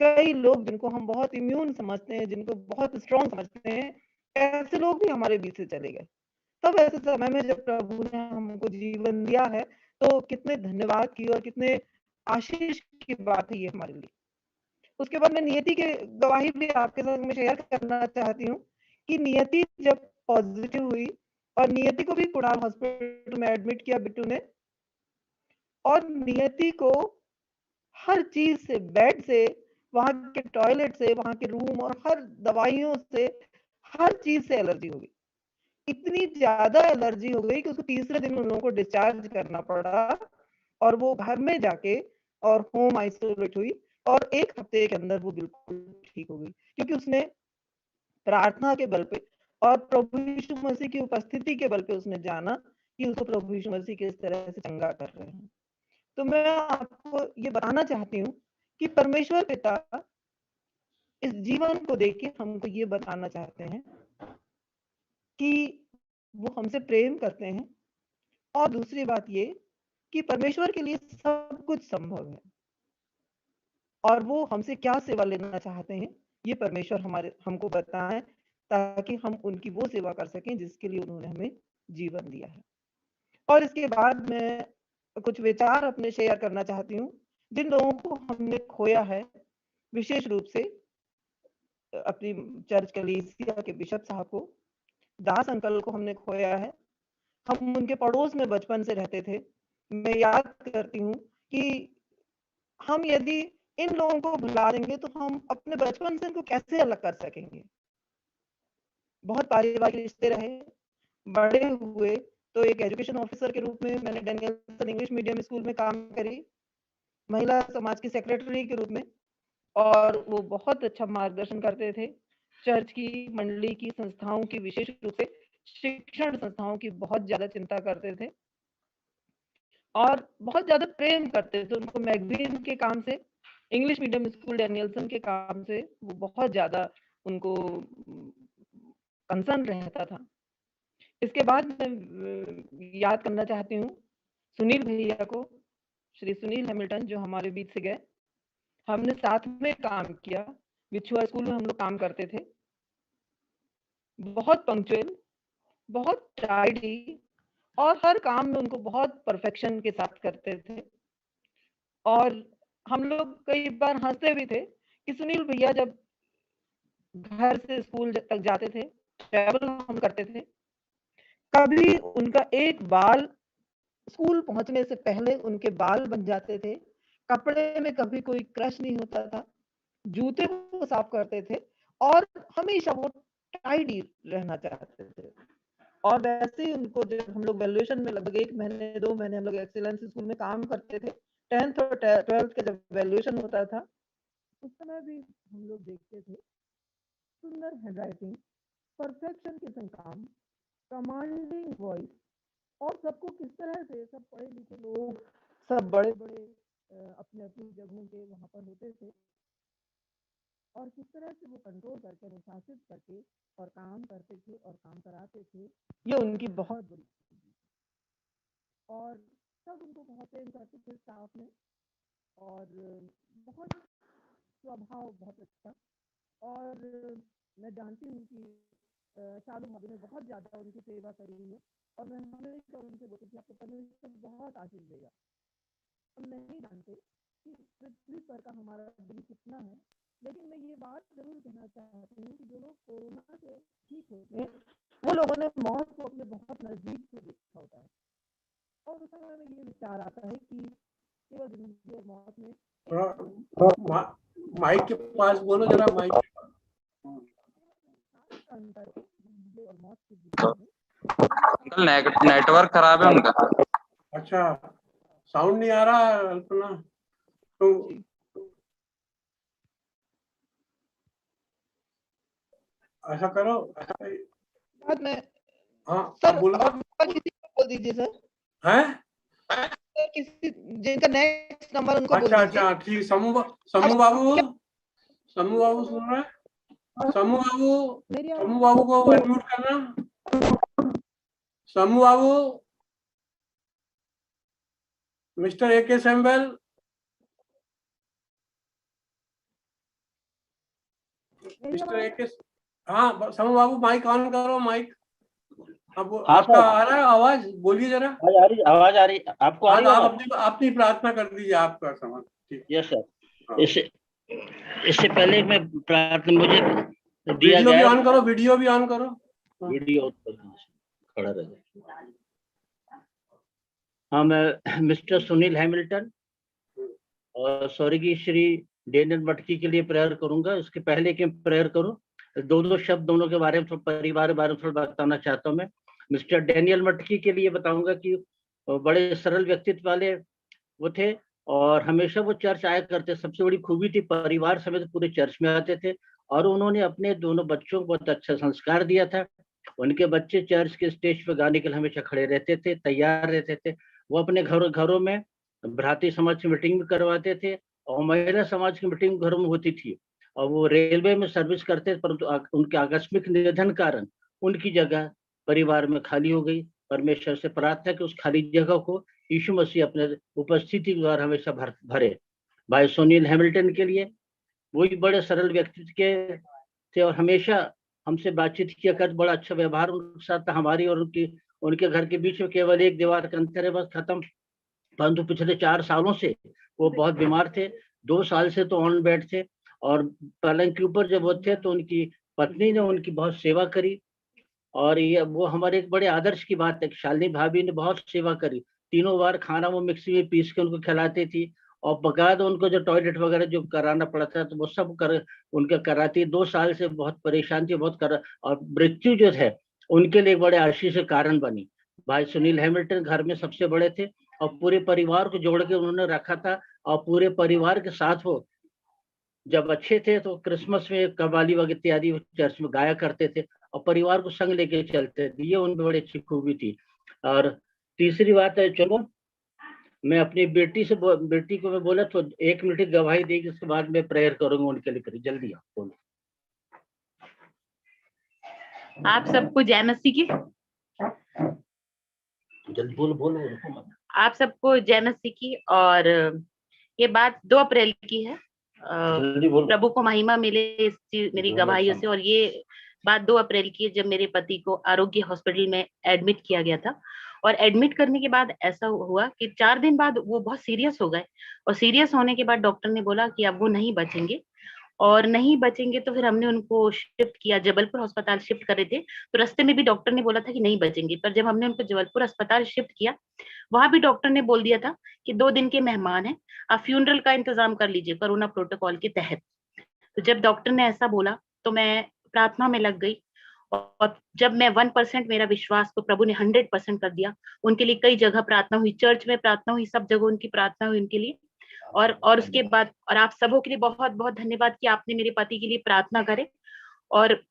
कई लोग जिनको हम बहुत इम्यून समझते हैं, जिनको बहुत स्ट्रॉन्ग समझते हैं, ऐसे लोग भी हमारे बीच से चले गए। तब ऐसे समय में जब प्रभु ने हमको जीवन दिया है, तो कितने धन्यवाद की और कितने आशीष की बात है ये हमारे लिए। उसके बाद मैं नियति के गवाही भी आपके साथ में शेयर करना चाहती हूँ कि नियति जब पॉजिटिव हुई और नियति को भी कुणाल हॉस्पिटल में एडमिट किया बिट्टू ने, और नियति को हर चीज से, बेड से, वहां के टॉयलेट से, वहां के रूम और हर दवाइयों से, हर चीज से एलर्जी हो गई। इतनी ज्यादा एलर्जी हो गई कि उसको तीसरे दिन उन लोगों को डिस्चार्ज करना पड़ा और वो घर में जाके और होम आइसोलेट हुई और 1 हफ्ते के अंदर वो बिल्कुल ठीक हो गई, क्योंकि उसने प्रार्थना के बल पे और प्रभु यीशु मसीह की उपस्थिति के बल पे उसने जाना कि उसको प्रभु यीशु मसीह किस तरह से चंगा कर रहे हैं। तो मैं आपको ये बताना चाहती हूँ कि परमेश्वर पिता इस जीवन को देख के हमको ये बताना चाहते हैं कि वो हमसे प्रेम करते हैं। और दूसरी बात ये कि परमेश्वर के लिए सब कुछ संभव है और वो हमसे क्या सेवा लेना चाहते हैं, ये परमेश्वर हमको बताएं ताकि हम उनकी वो सेवा कर सकें जिसके लिए उन्होंने हमें जीवन दिया है। और इसके बाद मैं कुछ विचार अपने शेयर करना चाहती हूँ जिन लोगों को हमने खोया है, विशेष रूप से अपनी चर्च कलीसिया के बिशप साहब को, दास अंकल को हमने खोया है। हम उनके पड़ोस में बचपन से रहते थे। मैं याद करती हूँ कि हम यदि इन लोगों को भुला देंगे तो हम अपने बचपन से इनको कैसे अलग कर सकेंगे। बहुत पारिवारिक रिश्ते रहे, बड़े हुए तो एक एजुकेशन ऑफिसर के रूप में मैंने डेनियल्सन इंग्लिश मीडियम स्कूल में काम करी, महिला समाज की सेक्रेटरी के रूप में। और वो बहुत अच्छा मार्गदर्शन करते थे। चर्च की, मंडली की, संस्थाओं की, विशेष रूप से शिक्षण संस्थाओं की बहुत ज्यादा चिंता करते थे और बहुत ज्यादा प्रेम करते थे। उनको मैगजीन के काम से, इंग्लिश मीडियम स्कूल डेनियल्सन के काम से वो बहुत ज्यादा उनको कंसर्न रहता था। इसके बाद मैं याद करना चाहती हूँ सुनील भैया को, श्री सुनील हैमिल्टन, जो हमारे बीच से गए। हमने साथ में काम किया, विछुआ स्कूल में हम लोग काम करते थे। बहुत पंक्चुअल, बहुत टाइडी और हर काम में उनको बहुत परफेक्शन के साथ करते थे। और हम लोग कई बार हंसते भी थे कि सुनील भैया जब घर से स्कूल तक जाते थे, ट्रैवल हम करते थे, कभी उनका एक बाल, स्कूल पहुंचने से पहले उनके बाल बन जाते थे, कपड़े में कभी कोई क्रश नहीं होता था, जूते वो साफ करते थे और हमेशा वो टाइडी रहना चाहते थे। और वैसे ही उनको जब हम लोग वैल्यूएशन में लगभग 1 महीने 2 महीने हम लोग एक्सीलेंस स्कूल में काम करते थे, 10th और 12th का जब वैल्यूएशन होता था, उस समय भी हम लोग देखते थे सुंदर हैंडराइटिंग, परफेक्शन के संग काम, कमांडिंग वॉइस, और सबको किस तरह से, सब पढ़े लिखे लोग, सब बड़े बड़े अपने अपनी जगहों के वहां पर होते थे और किस तरह से वो कंट्रोल करके, अनुशासित करके और काम करते थे और काम कराते थे, ये उनकी बहुत बड़ी खूबी थी। और सब उनको बहुत प्रेम करते थे स्टाफ में और बहुत स्वभाव बहुत अच्छा। और मैं जानती हूँ कि शालू भाभी ने बहुत ज्यादा उनकी सेवा करी है और मैं हमेशा उनसे बोलती थी आपको परमेश्वर बहुत आशीष देगा। हम नहीं जानते कि पृथ्वी पर का हमारा दिन कितना है, लेकिन मैं ये बात जरूर कहना चाहती हूँ कि जो लोग कोरोना से ठीक होते हैं वो लोगों ने मौत को अपने बहुत नजदीक से देखा होता है, और उस समय में ये विचार आता है कि केवल जिंदगी और मौत में माइक के पास बोलो जरा, माइक के पास। अंतर है जिंदगी और मौत के बीच में। अंकल नेटवर्क खराब है उनका। अच्छा, साउंड नहीं आ रहा अल्पना, तो ऐसा करो। बाद में हाँ सर बोलो। और किसी को बोल दीजिए सर, हैं? सर किसी जिनका नेक्स्ट नंबर उनको बोल अच्छा दीजिए। अच्छा ठीक। समू बाबू सुन रहे हैं? समू बाबू को अनम्यूट करना। Samu Babu, mister AK Samuel, mister AK। हाँ समू बाबू, माइक ऑन करो, माइक। अब आपका आ रहा है आवाज, बोलिए जरा। आवाज आ रही आपको? आ रही है? आप अपनी प्रार्थना कर दीजिए, आपका सवाल। ठीक। Yes sir. हाँ। इससे पहले मैं प्रार्थना मुझे दिया वीडियो भी गया। ऑन करो, वीडियो भी ऑन करो। वीडियो खड़ा रहे। हाँ, मैं मिस्टर सुनील हैमिल्टन और स्वर्गीय श्री डेनियल मटकी के लिए प्रेयर करूंगा। इसके पहले कि प्रेयर करूं, दो शब्द दोनों के बारे में, परिवार के बारे में थोड़ा बताना चाहता हूं। मैं मिस्टर डेनियल मटकी के लिए बताऊंगा कि बड़े सरल व्यक्तित्व वाले वो थे और हमेशा वो चर्च आया करते। सबसे बड़ी खूबी थी, परिवार समेत पूरे चर्च में आते थे और उन्होंने अपने दोनों बच्चों को बहुत अच्छा संस्कार दिया था। उनके बच्चे चर्च के स्टेज पे गाने के लिए हमेशा खड़े रहते थे, तैयार रहते थे। वो अपने घरों में भ्राती समाज की मीटिंग भी करवाते थे और महिला समाज की मीटिंग घरों में होती थी। और वो रेलवे में सर्विस करते, परंतु उनके आकस्मिक निधन कारण उनकी जगह परिवार में खाली हो गई। परमेश्वर से प्रार्थना कि उस खाली जगह को यीशु मसीह अपने उपस्थिति द्वारा हमेशा भरे। भाई सुनील हैमिल्टन के लिए, वो भी बड़े सरल व्यक्तित्व के थे और हमेशा हमसे बातचीत किया कर, बड़ा अच्छा व्यवहार उनके साथ था। हमारी और उनके घर के बीच में केवल एक दीवार का अंतर है, बस खत्म। परंतु पिछले 4 सालों से वो बहुत बीमार थे। 2 साल से तो ऑन बेड थे और पलंग के ऊपर जब वो थे तो उनकी पत्नी ने उनकी बहुत सेवा करी। और ये वो हमारे एक बड़े आदर्श की बात है। शालिनी भाभी ने बहुत सेवा करी। 3 बार खाना वो मिक्सी में पीस के उनको खिलाती थी और बकायदा उनको जो टॉयलेट वगैरह जो कराना पड़ा था तो वो सब उनका कराती। 2 साल से बहुत परेशान थी, बहुत और मृत्यु जो है उनके लिए बड़े आशीष के कारण बनी। भाई सुनील हैमिल्टन घर में सबसे बड़े थे और पूरे परिवार को जोड़ के उन्होंने रखा था और पूरे परिवार के साथ वो जब अच्छे थे तो क्रिसमस में कव्वाली वगैरह इत्यादि चर्च में गाया करते थे और परिवार को संग लेके चलते थे। ये उनमें बड़ी अच्छी खूबी थी। और तीसरी बात है, चलो मैं अपनी बेटी को मैं बोला तो 1 मिनट की गवाही देगी, उसके बाद मैं प्रेयर करूंगा उनके लिए। करी जल्दी आप बोलो। आप सबको जय मसीह की। जल्दी बोलो। आप सबको जय मसीह की। और ये बात 2 अप्रैल की है। प्रभु को महिमा मिले मेरी गवाहियों से। और ये बात 2 अप्रैल की है जब मेरे पति को आरोग्य हॉस्पिटल में एडमिट किया गया था। और एडमिट करने के बाद ऐसा हुआ कि 4 दिन बाद वो बहुत सीरियस हो गए और सीरियस होने के बाद डॉक्टर ने बोला कि अब वो नहीं बचेंगे और नहीं बचेंगे। तो फिर हमने उनको शिफ्ट किया, जबलपुर अस्पताल शिफ्ट कर रहे थे तो रास्ते में भी डॉक्टर ने बोला था कि नहीं बचेंगे। पर जब हमने उनको जबलपुर अस्पताल शिफ्ट किया, वहां भी डॉक्टर ने बोल दिया था कि 2 दिन के मेहमान हैं, आप फ्यूनरल का इंतजाम कर लीजिए कोरोना प्रोटोकॉल के तहत। तो जब डॉक्टर ने ऐसा बोला तो मैं प्रार्थना में लग गई और जब मैं 1% मेरा विश्वास को प्रभु ने 100% कर दिया। उनके लिए कई जगह प्रार्थना हुई, चर्च में प्रार्थना हुई, सब जगह उनकी प्रार्थना हुई उनके लिए। और उसके बाद और आप सबों के लिए बहुत बहुत धन्यवाद कि आपने मेरे पति के लिए प्रार्थना करे। और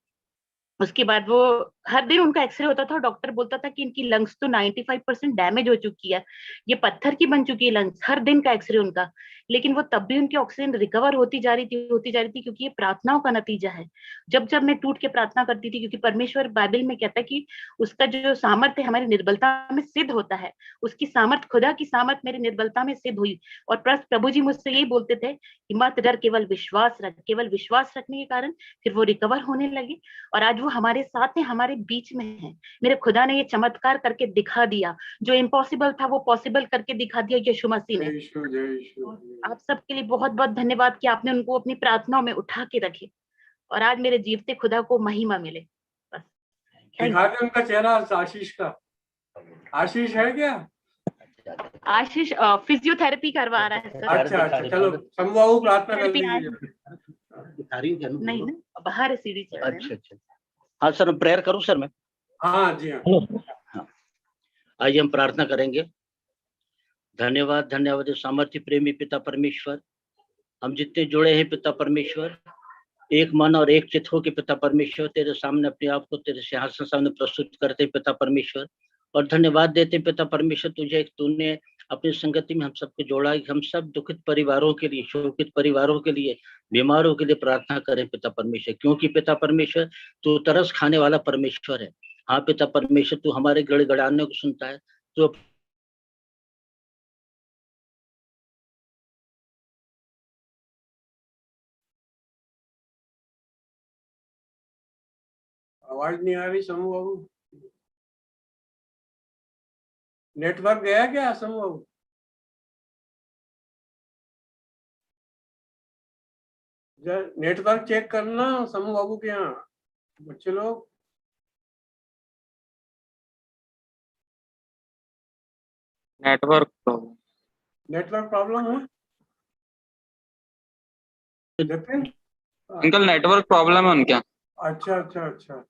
उसके बाद वो हर दिन उनका एक्सरे होता था। डॉक्टर बोलता था कि इनकी लंग्स तो 95% डैमेज हो चुकी है, ये पत्थर की बन चुकी है लंग्स। हर दिन का एक्सरे उनका, लेकिन वो तब भी उनकी ऑक्सीजन रिकवर होती जा रही थी क्योंकि ये प्रार्थनाओं का नतीजा है। जब जब मैं टूट के प्रार्थना करती थी, क्योंकि परमेश्वर बाइबल में कहता है कि उसका जो सामर्थ्य हमारी निर्बलता में सिद्ध होता है, उसकी सामर्थ, खुदा की सामर्थ मेरी निर्बलता में सिद्ध हुई। और प्रभु जी मुझसे यही बोलते थे कि मत डर, केवल विश्वास रख। केवल विश्वास रखने के कारण फिर वो रिकवर होने लगे और आज वो हमारे साथ है, हमारे बीच में है। मेरे खुदा ने ये चमत्कार करके दिखा दिया, जो इम्पॉसिबल था वो पॉसिबल करके दिखा दिया यीशु मसीह ने। आप सबके लिए बहुत बहुत धन्यवाद कि आपने उनको अपनी प्रार्थनाओं में उठा के रखे और आज मेरे जीवते खुदा को महिमा मिले। बस दिखा दे उनका चेहरा आशीष का। आशीष है क्या? आशीष फिजियोथेरेपी करवा रहा है सर। अच्छा अच्छा, चलो समूह प्रार्थना कर लीजिए। दिखा रही है नहीं ना, बाहर है, सीढ़ी चढ़ रहे हैं। अच्छा अच्छा, हाँ सर प्रेयर करूं सर मैं? हाँ जी हाँ। हाँ, आइए हम प्रार्थना करेंगे। धन्यवाद धन्यवाद सामर्थ्य प्रेमी पिता परमेश्वर, हम जितने जुड़े हैं पिता परमेश्वर, एक मन और एक चित्त हो के पिता परमेश्वर तेरे सामने अपने आप को तेरे सिंहासन सामने प्रस्तुत करते पिता परमेश्वर, और धन्यवाद देते पिता परमेश्वर तुझे, तूने अपनी संगति में हम सबको जोड़ा। हम सब दुखित परिवारों के लिए, शोकित परिवारों के लिए, बीमारों के लिए प्रार्थना करें पिता परमेश्वर, क्योंकि पिता परमेश्वर तू तरस खाने वाला परमेश्वर है। हाँ पिता परमेश्वर, तू हमारे गड़गड़ाने को सुनता है। तो आवाज नहीं आ रही समूह बाबू, नेटवर्क गया क्या समूह बाबू? नेटवर्क चेक करना समूह बाबू के यहाँ बच्चे लोग। नेटवर्क प्रॉब्लम है जतिन? अंकल, नेटवर्क प्रॉब्लम है उनके। अच्छा अच्छा अच्छा,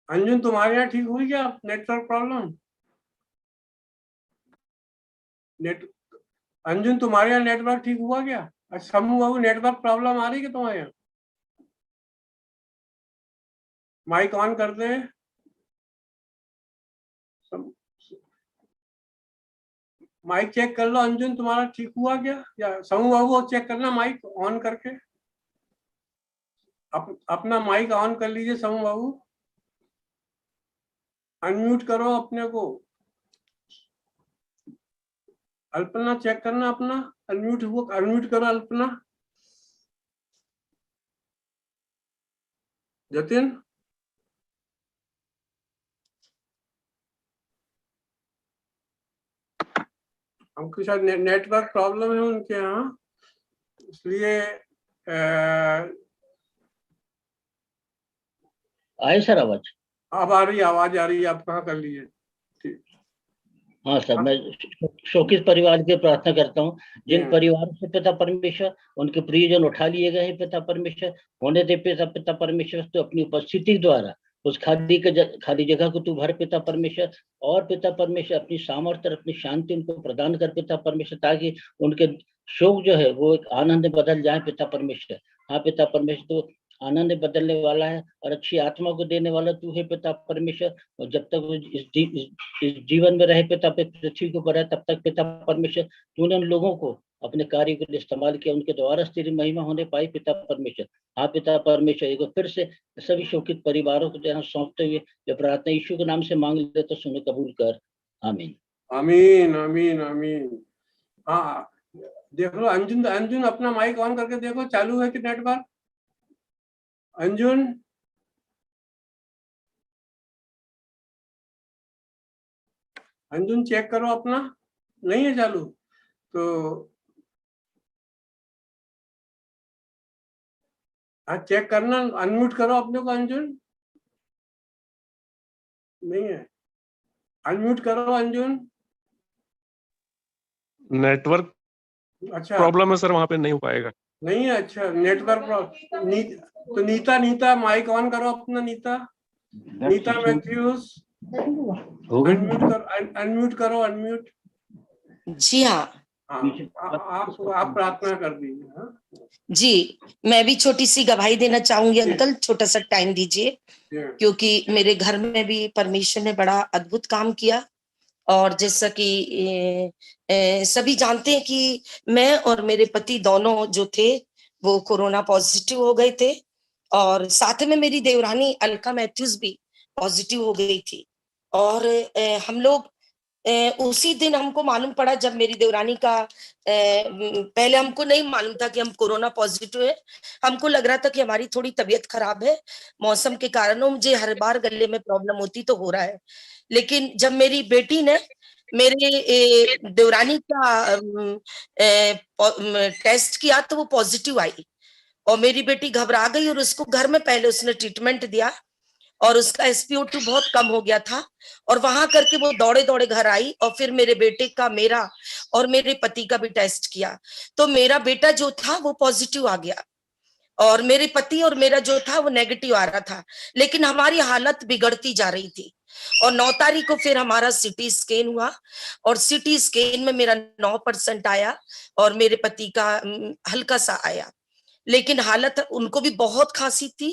अंजुन तुम्हारे यहाँ ठीक हुई क्या नेटवर्क प्रॉब्लम? अंजुन तुम्हारे यहाँ नेटवर्क ठीक हुआ क्या? समूह बाबू नेटवर्क प्रॉब्लम आ रही है तुम्हारे यहाँ? माइक ऑन कर दे। माइक चेक कर लो अंजुन, तुम्हारा ठीक हुआ क्या? या समूह बाबू चेक करना माइक ऑन करके। अपना माइक ऑन कर लीजिए समूह बाबू, अनम्यूट करो अपने को। अल्पना चेक करना अपना, अनम्यूट हुआ, अनम्यूट करो अल्पना। जतिन हमके शायद नेटवर्क प्रॉब्लम है उनके यहाँ, इसलिए आए सर आवाज? अब आ रही है, आवाज आ रही है, आप कहाँ कर लीजिए। ठीक। हाँ सर, मैं शोकित परिवार की प्रार्थना करता हूँ, जिन परिवारों से पिता परमेश्वर उनके प्रियजन उठा लिए गए हैं पिता परमेश्वर, होने दे पिता परमेश्वर, तो अपनी उपस्थिति द्वारा उस खाली जगह को तू भर पिता परमेश्वर, और पिता परमेश्वर अपनी सामर्थ्य और अपनी शांति उनको प्रदान कर पिता परमेश्वर, ताकि उनके शोक जो है वो एक आनंद में बदल जाए पिता परमेश्वर। हाँ पिता परमेश्वर, तो आनंद बदलने वाला है और अच्छी आत्मा को देने वाला तू है पिता परमेश्वर। और जब तक वो इस जीवन में रहे पिता, पृथ्वी के ऊपर है, तब तक पिता परमेश्वर तूने उन लोगों को अपने कार्य के लिए इस्तेमाल किया, उनके द्वारा तेरी महिमा होने पाई पिता परमेश्वर। हाँ पिता परमेश्वर, एक फिर से सभी शोकित परिवारों को यहाँ सौंपते हुए ये प्रार्थना यीशु के नाम से मांग ले, तो सुनो कबूल कर। आमीन आमीन आमीन आमीन। हाँ देख लो अंजुन, अंजुन अपना माइक ऑन करके देखो चालू है कि नेटवर्क? अंजुन अंजुन चेक करो अपना, नहीं है चालू तो चेक करना, अनम्यूट करो अपने को अंजुन। नहीं है, अनम्यूट करो अंजुन। नेटवर्क अच्छा प्रॉब्लम है सर, वहां पे नहीं हो पाएगा। नहीं है, अच्छा नेटवर्क प्रॉब्लम। तो नीता माइक ऑन करो अपना, नीता मैथ्यूज अनम्यूट करो अनम्यूट। जी हाँ, आप प्रार्थना कर दीजिए। हाँ जी, मैं भी छोटी सी गवाही देना चाहूंगी अंकल, छोटा सा टाइम दीजिए, क्योंकि मेरे घर में भी परमेश्वर ने बड़ा अद्भुत काम किया। और जैसा कि सभी जानते हैं कि मैं और मेरे पति दोनों जो थे वो कोरोना पॉजिटिव हो गए थे, और साथ में मेरी देवरानी अलका मैथ्यूज भी पॉजिटिव हो गई थी। और हम लोग उसी दिन हमको मालूम पड़ा, जब मेरी देवरानी का पहले हमको नहीं मालूम था कि हम कोरोना पॉजिटिव है। हमको लग रहा था कि हमारी थोड़ी तबीयत खराब है मौसम के कारण, मुझे हर बार गले में प्रॉब्लम होती तो हो रहा है। लेकिन जब मेरी बेटी ने मेरे देवरानी का टेस्ट किया तो वो पॉजिटिव आई और मेरी बेटी घबरा गई और उसको घर में पहले उसने ट्रीटमेंट दिया और उसका SpO2 बहुत कम हो गया था और वहां करके वो दौड़े दौड़े घर आई और फिर मेरे बेटे का, मेरा और मेरे पति का भी टेस्ट किया तो मेरा बेटा जो था वो पॉजिटिव आ गया और मेरे पति और मेरा जो था वो नेगेटिव आ रहा था, लेकिन हमारी हालत बिगड़ती जा रही थी। और 9 तारीख को फिर हमारा सिटी स्कैन हुआ और सिटी स्कैन में मेरा 9% आया और मेरे पति का हल्का सा आया, लेकिन हालत उनको भी बहुत खांसी थी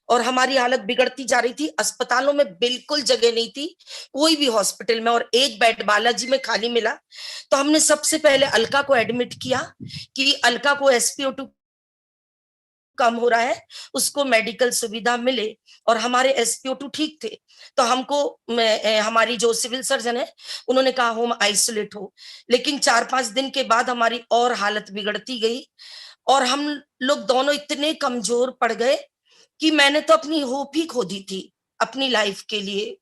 और हमारी हालत बिगड़ती जा रही थी। अस्पतालों में बिल्कुल जगह नहीं थी, कोई भी हॉस्पिटल में, और एक बेड बालाजी में खाली मिला तो हमने सबसे पहले अलका को एडमिट किया कि अलका को SpO2 कम हो रहा है, उसको मेडिकल सुविधा मिले और हमारे SpO2 ठीक थे तो हमको हमारी जो सिविल सर्जन है उन्होंने कहा होम आइसोलेट हो, लेकिन 4-5 दिन के बाद हमारी और हालत बिगड़ती गई और हम लोग दोनों इतने कमजोर पड़ गए कि मैंने तो अपनी होप ही खो दी थी अपनी लाइफ के लिए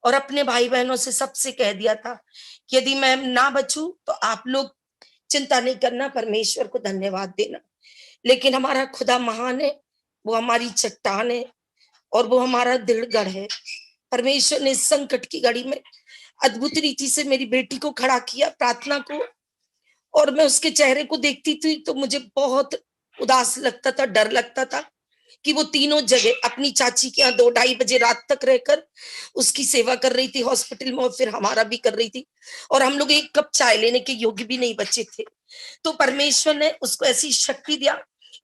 और अपने भाई बहनों से सबसे कह दिया था कि यदि मैं ना बचूं तो आप लोग चिंता नहीं करना, परमेश्वर को धन्यवाद देना। लेकिन हमारा खुदा महान है, वो हमारी चट्टान है और वो हमारा दृढ़गढ़ है। परमेश्वर ने इस संकट की घड़ी में अद्भुत रीति से मेरी बेटी को खड़ा किया प्रार्थना को, और मैं उसके चेहरे को देखती थी तो मुझे बहुत उदास लगता था, डर लगता था कि वो तीनों जगह अपनी चाची के यहाँ 2-2:30 बजे रात तक रहकर उसकी सेवा कर रही थी हॉस्पिटल में और फिर हमारा भी कर रही थी और हम लोग एक कप चाय लेने के योग्य भी नहीं बचे थे। तो परमेश्वर ने उसको ऐसी शक्ति दिया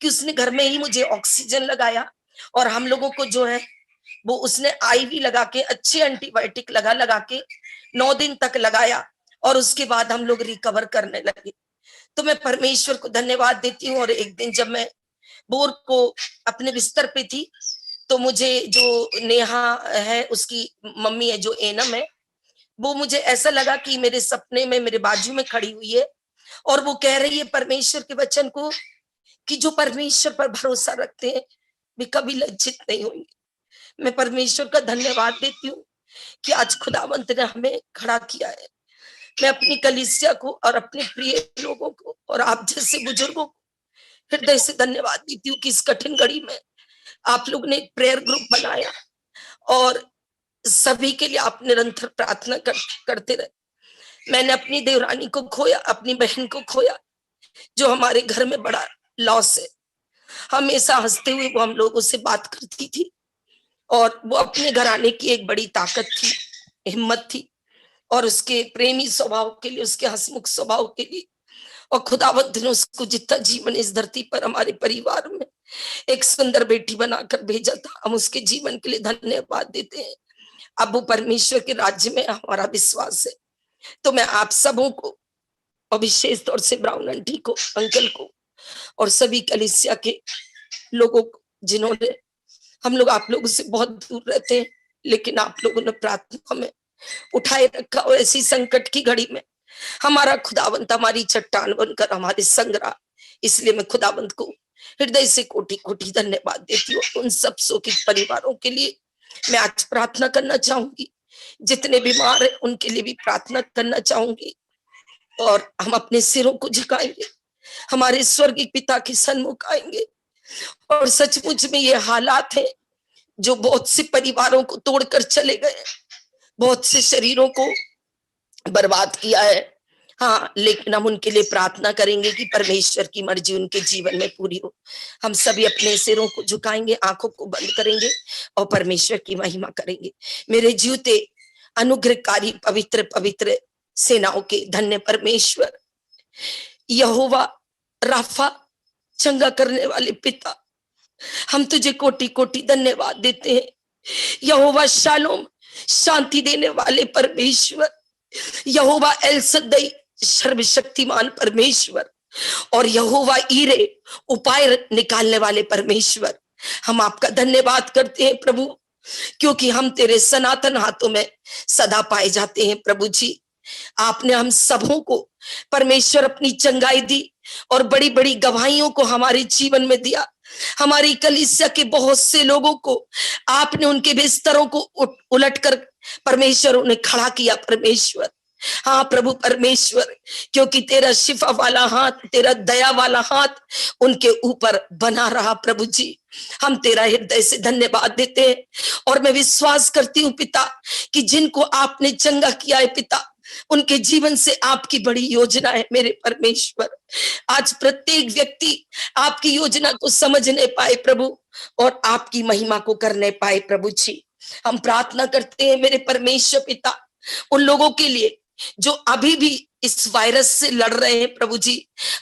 कि उसने घर में ही मुझे ऑक्सीजन लगाया और हम लोगों को जो है वो उसने IV लगा के, अच्छे एंटीबायोटिक लगा के 9 दिन तक लगाया और उसके बाद हम लोग रिकवर करने लगे। तो मैं परमेश्वर को धन्यवाद देती हूँ। और एक दिन जब मैं बोर को अपने बिस्तर पे थी तो मुझे जो नेहा है उसकी मम्मी है जो एनम है, वो मुझे ऐसा लगा कि मेरे सपने में मेरे बाजू में खड़ी हुई है और वो कह रही है परमेश्वर के वचन को कि जो परमेश्वर पर भरोसा रखते हैं वे कभी लज्जित नहीं होंगे। मैं परमेश्वर का धन्यवाद देती हूँ कि आज खुदावंत ने हमें खड़ा किया है। मैं अपनी कलीसिया को और अपने प्रिय लोगों को और आप जैसे बुजुर्गों को हृदय से धन्यवाद देती हूँ कि इस कठिन घड़ी में आप लोग ने एक प्रेयर ग्रुप बनाया और सभी के लिए आप निरंतर प्रार्थना करते रहे। मैंने अपनी देवरानी को खोया, अपनी बहन को खोया जो हमारे घर में बड़ा लॉस है। हमेशा हंसते हुए वो हम लोगों से बात करती थी और वो अपने घर आने की एक बड़ी ताकत थी, हिम्मत थी और उसके प्रेमी स्वभाव के लिए, उसके हंसमुख स्वभाव के लिए और खुदावंत ने उसको जितना जीवन इस धरती पर हमारे परिवार में एक सुंदर बेटी बनाकर भेजा था, हम उसके जीवन के लिए धन्यवाद देते हैं। अब वो परमेश्वर के राज्य में हमारा विश्वास है। तो मैं आप सबों को और विशेष तौर से ब्राउन आंटी को, अंकल को और सभी कलीसिया के लोगों को जिन्होंने, हम लोग आप लोगों से बहुत दूर रहते हैं लेकिन आप लोगों ने प्रार्थना में उठाए रखा और ऐसी संकट की घड़ी में हमारा खुदावंत हमारी चट्टान बनकर हमारे संग रहा। इसलिए मैं खुदावंत को हृदय से कोटि कोटि धन्यवाद देती हूँ। उन सब शोकित परिवारों के लिए मैं आज प्रार्थना करना चाहूंगी, जितने बीमार हैं उनके लिए भी प्रार्थना करना चाहूंगी और हम अपने सिरों को झुकाएंगे, हमारे स्वर्गीय पिता के सन्मुख आएंगे। और सचमुच में ये हालात है जो बहुत से परिवारों को तोड़कर चले गए, बहुत से शरीरों को बर्बाद किया है। हाँ, लेकिन हम उनके लिए प्रार्थना करेंगे कि परमेश्वर की मर्जी उनके जीवन में पूरी हो। हम सभी अपने सिरों को झुकाएंगे, आंखों को बंद करेंगे और परमेश्वर की महिमा करेंगे। मेरे जीवते अनुग्रहकारी पवित्र पवित्र सेनाओं के धन्य परमेश्वर, यहोवा राफा, चंगा करने वाले पिता, हम तुझे कोटि कोटि धन्यवाद देते हैं। यहोवा शालोम, शांति देने वाले परमेश्वर, यहोवा एल सद्दै, सर्वशक्तिमान परमेश्वर, और यहोवा ईरे, उपाय निकालने वाले परमेश्वर, हम आपका धन्यवाद करते हैं प्रभु, क्योंकि हम तेरे सनातन हाथों में सदा पाए जाते हैं। प्रभु जी, आपने हम सबों को परमेश्वर अपनी चंगाई दी और बड़ी बड़ी गवाहियों को हमारे जीवन में दिया। हमारी कलीसिया के बहुत से लोगों को आपने उनके बिस्तरों को उलटकर परमेश्वर उन्हें खड़ा किया। परमेश्वर, हाँ प्रभु परमेश्वर, क्योंकि तेरा शिफा वाला हाथ, तेरा दया वाला हाथ उनके ऊपर बना रहा प्रभु जी। हम तेरा हृदय से धन्यवाद देते हैं और मैं विश्वास करती हूँ पिता कि जिनको आपने चंगा किया है पिता, उनके जीवन से आपकी बड़ी योजना है मेरे परमेश्वर। आज प्रत्येक व्यक्ति आपकी योजना को समझ नहीं पाए प्रभु और आपकी महिमा को करने पाए प्रभु जी। हम प्रार्थना करते हैं मेरे परमेश्वर पिता उन लोगों के लिए जो अभी भी इस वायरस से लड़ रहे हैं प्रभु जी,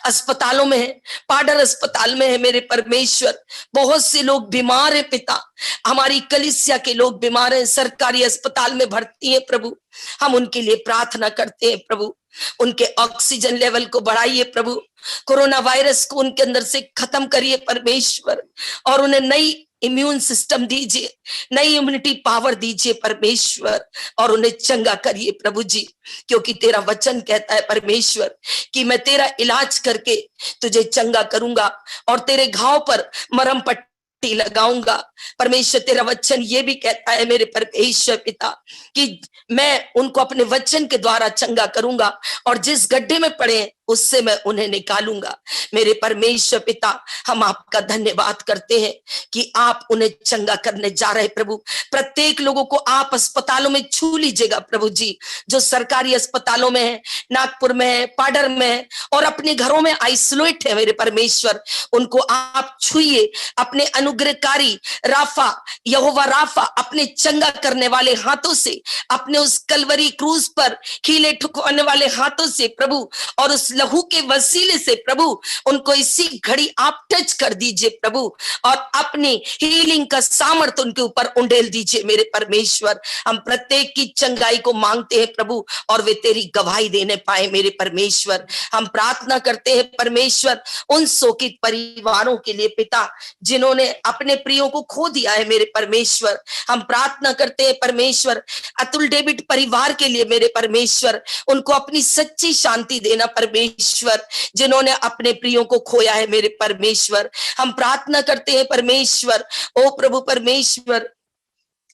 अस्पतालों में है, पाडर अस्पताल में है मेरे परमेश्वर, बहुत से लोग बीमार हैं पिता, हमारी कलीसिया के लोग बीमार हैं, सरकारी अस्पताल में भर्ती है प्रभु। हम उनके लिए प्रार्थना करते हैं प्रभु, उनके ऑक्सीजन लेवल को बढ़ाइए प्रभु, कोरोना वायरस को उनके अंदर से खत्म करिए परमेश्वर, और उन्हें नई इम्यून सिस्टम दीजिए, नई इम्यूनिटी पावर दीजिए परमेश्वर, और उन्हें चंगा करिए प्रभु जी। क्योंकि तेरा वचन कहता है परमेश्वर कि मैं तेरा इलाज करके तुझे चंगा करूंगा और तेरे घाव पर मरहम पट्टी लगाऊंगा। परमेश्वर तेरा वचन ये भी कहता है मेरे परमेश्वर पिता कि मैं उनको अपने वचन के द्वारा चंगा करूंगा और जिस गड्ढे में पड़े उससे मैं उन्हें निकालूंगा। मेरे परमेश्वर पिता, हम आपका धन्यवाद करते हैं कि आप उन्हें चंगा करने जा रहे प्रभु। प्रत्येक लोगों को आप अस्पतालों में छू लीजिएगा प्रभु जी, जो सरकारी अस्पतालों में है, नागपुर में है, पाडर में है और अपने घरों में आइसोलेट है मेरे परमेश्वर, उनको आप छुइए अपने अनुग्रहकारी राफा, यहोवा राफा, अपने चंगा करने वाले हाथों से, अपने उस कलवरी क्रूज पर कीले ठुकवाने वाले हाथों से प्रभु, और उस लहू के वसीले से प्रभु उनको इसी घड़ी आप टच कर दीजिए प्रभु, और अपनी हीलिंग का सामर्थ उनके ऊपर उंडेल दीजिए मेरे परमेश्वर। हम प्रत्येक की चंगाई को मांगते हैं प्रभु और वे तेरी गवाही देने पाए मेरे परमेश्वर। हम प्रार्थना करते हैं परमेश्वर उन शोकित परिवारों के लिए पिता जिन्होंने अपने प्रियों को खो दिया है मेरे परमेश्वर। हम प्रार्थना करते हैं परमेश्वर अतुल डेविड परिवार के लिए मेरे परमेश्वर, उनको अपनी सच्ची शांति देना परमेश्वर, जिन्होंने अपने प्रियों को खोया है मेरे परमेश्वर। हम प्रार्थना करते हैं परमेश्वर, ओ प्रभु परमेश्वर,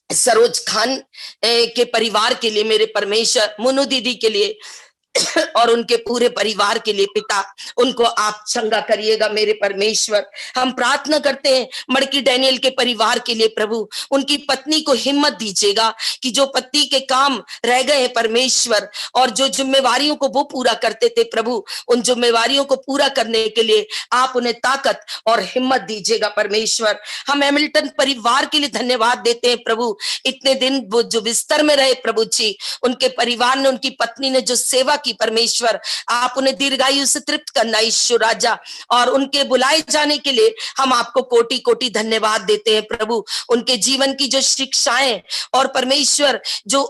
सरोज खान के परिवार के लिए मेरे परमेश्वर, मुनु दीदी के लिए और उनके पूरे परिवार के लिए पिता, उनको आप चंगा करिएगा मेरे परमेश्वर। हम प्रार्थना करते हैं मड़की डैनियल के परिवार के लिए प्रभु, उनकी पत्नी को हिम्मत दीजिएगा कि जो पति के काम रह गए हैं परमेश्वर और जो जिम्मेवारियों को वो पूरा करते थे प्रभु, उन जिम्मेवारियों को पूरा करने के लिए आप उन्हें ताकत और हिम्मत दीजिएगा परमेश्वर। हम हैमिल्टन परिवार के लिए धन्यवाद देते हैं प्रभु, इतने दिन वो जो बिस्तर में रहे प्रभु जी, उनके परिवार ने, उनकी पत्नी ने जो सेवा की परमेश्वर, आप उन्हें दीर्घायु से तृप्त करना ईश्वर राजा, और उनके बुलाए जाने के लिए हम आपको कोटि कोटि धन्यवाद देते हैं प्रभु। उनके जीवन की जो शिक्षाएं और परमेश्वर जो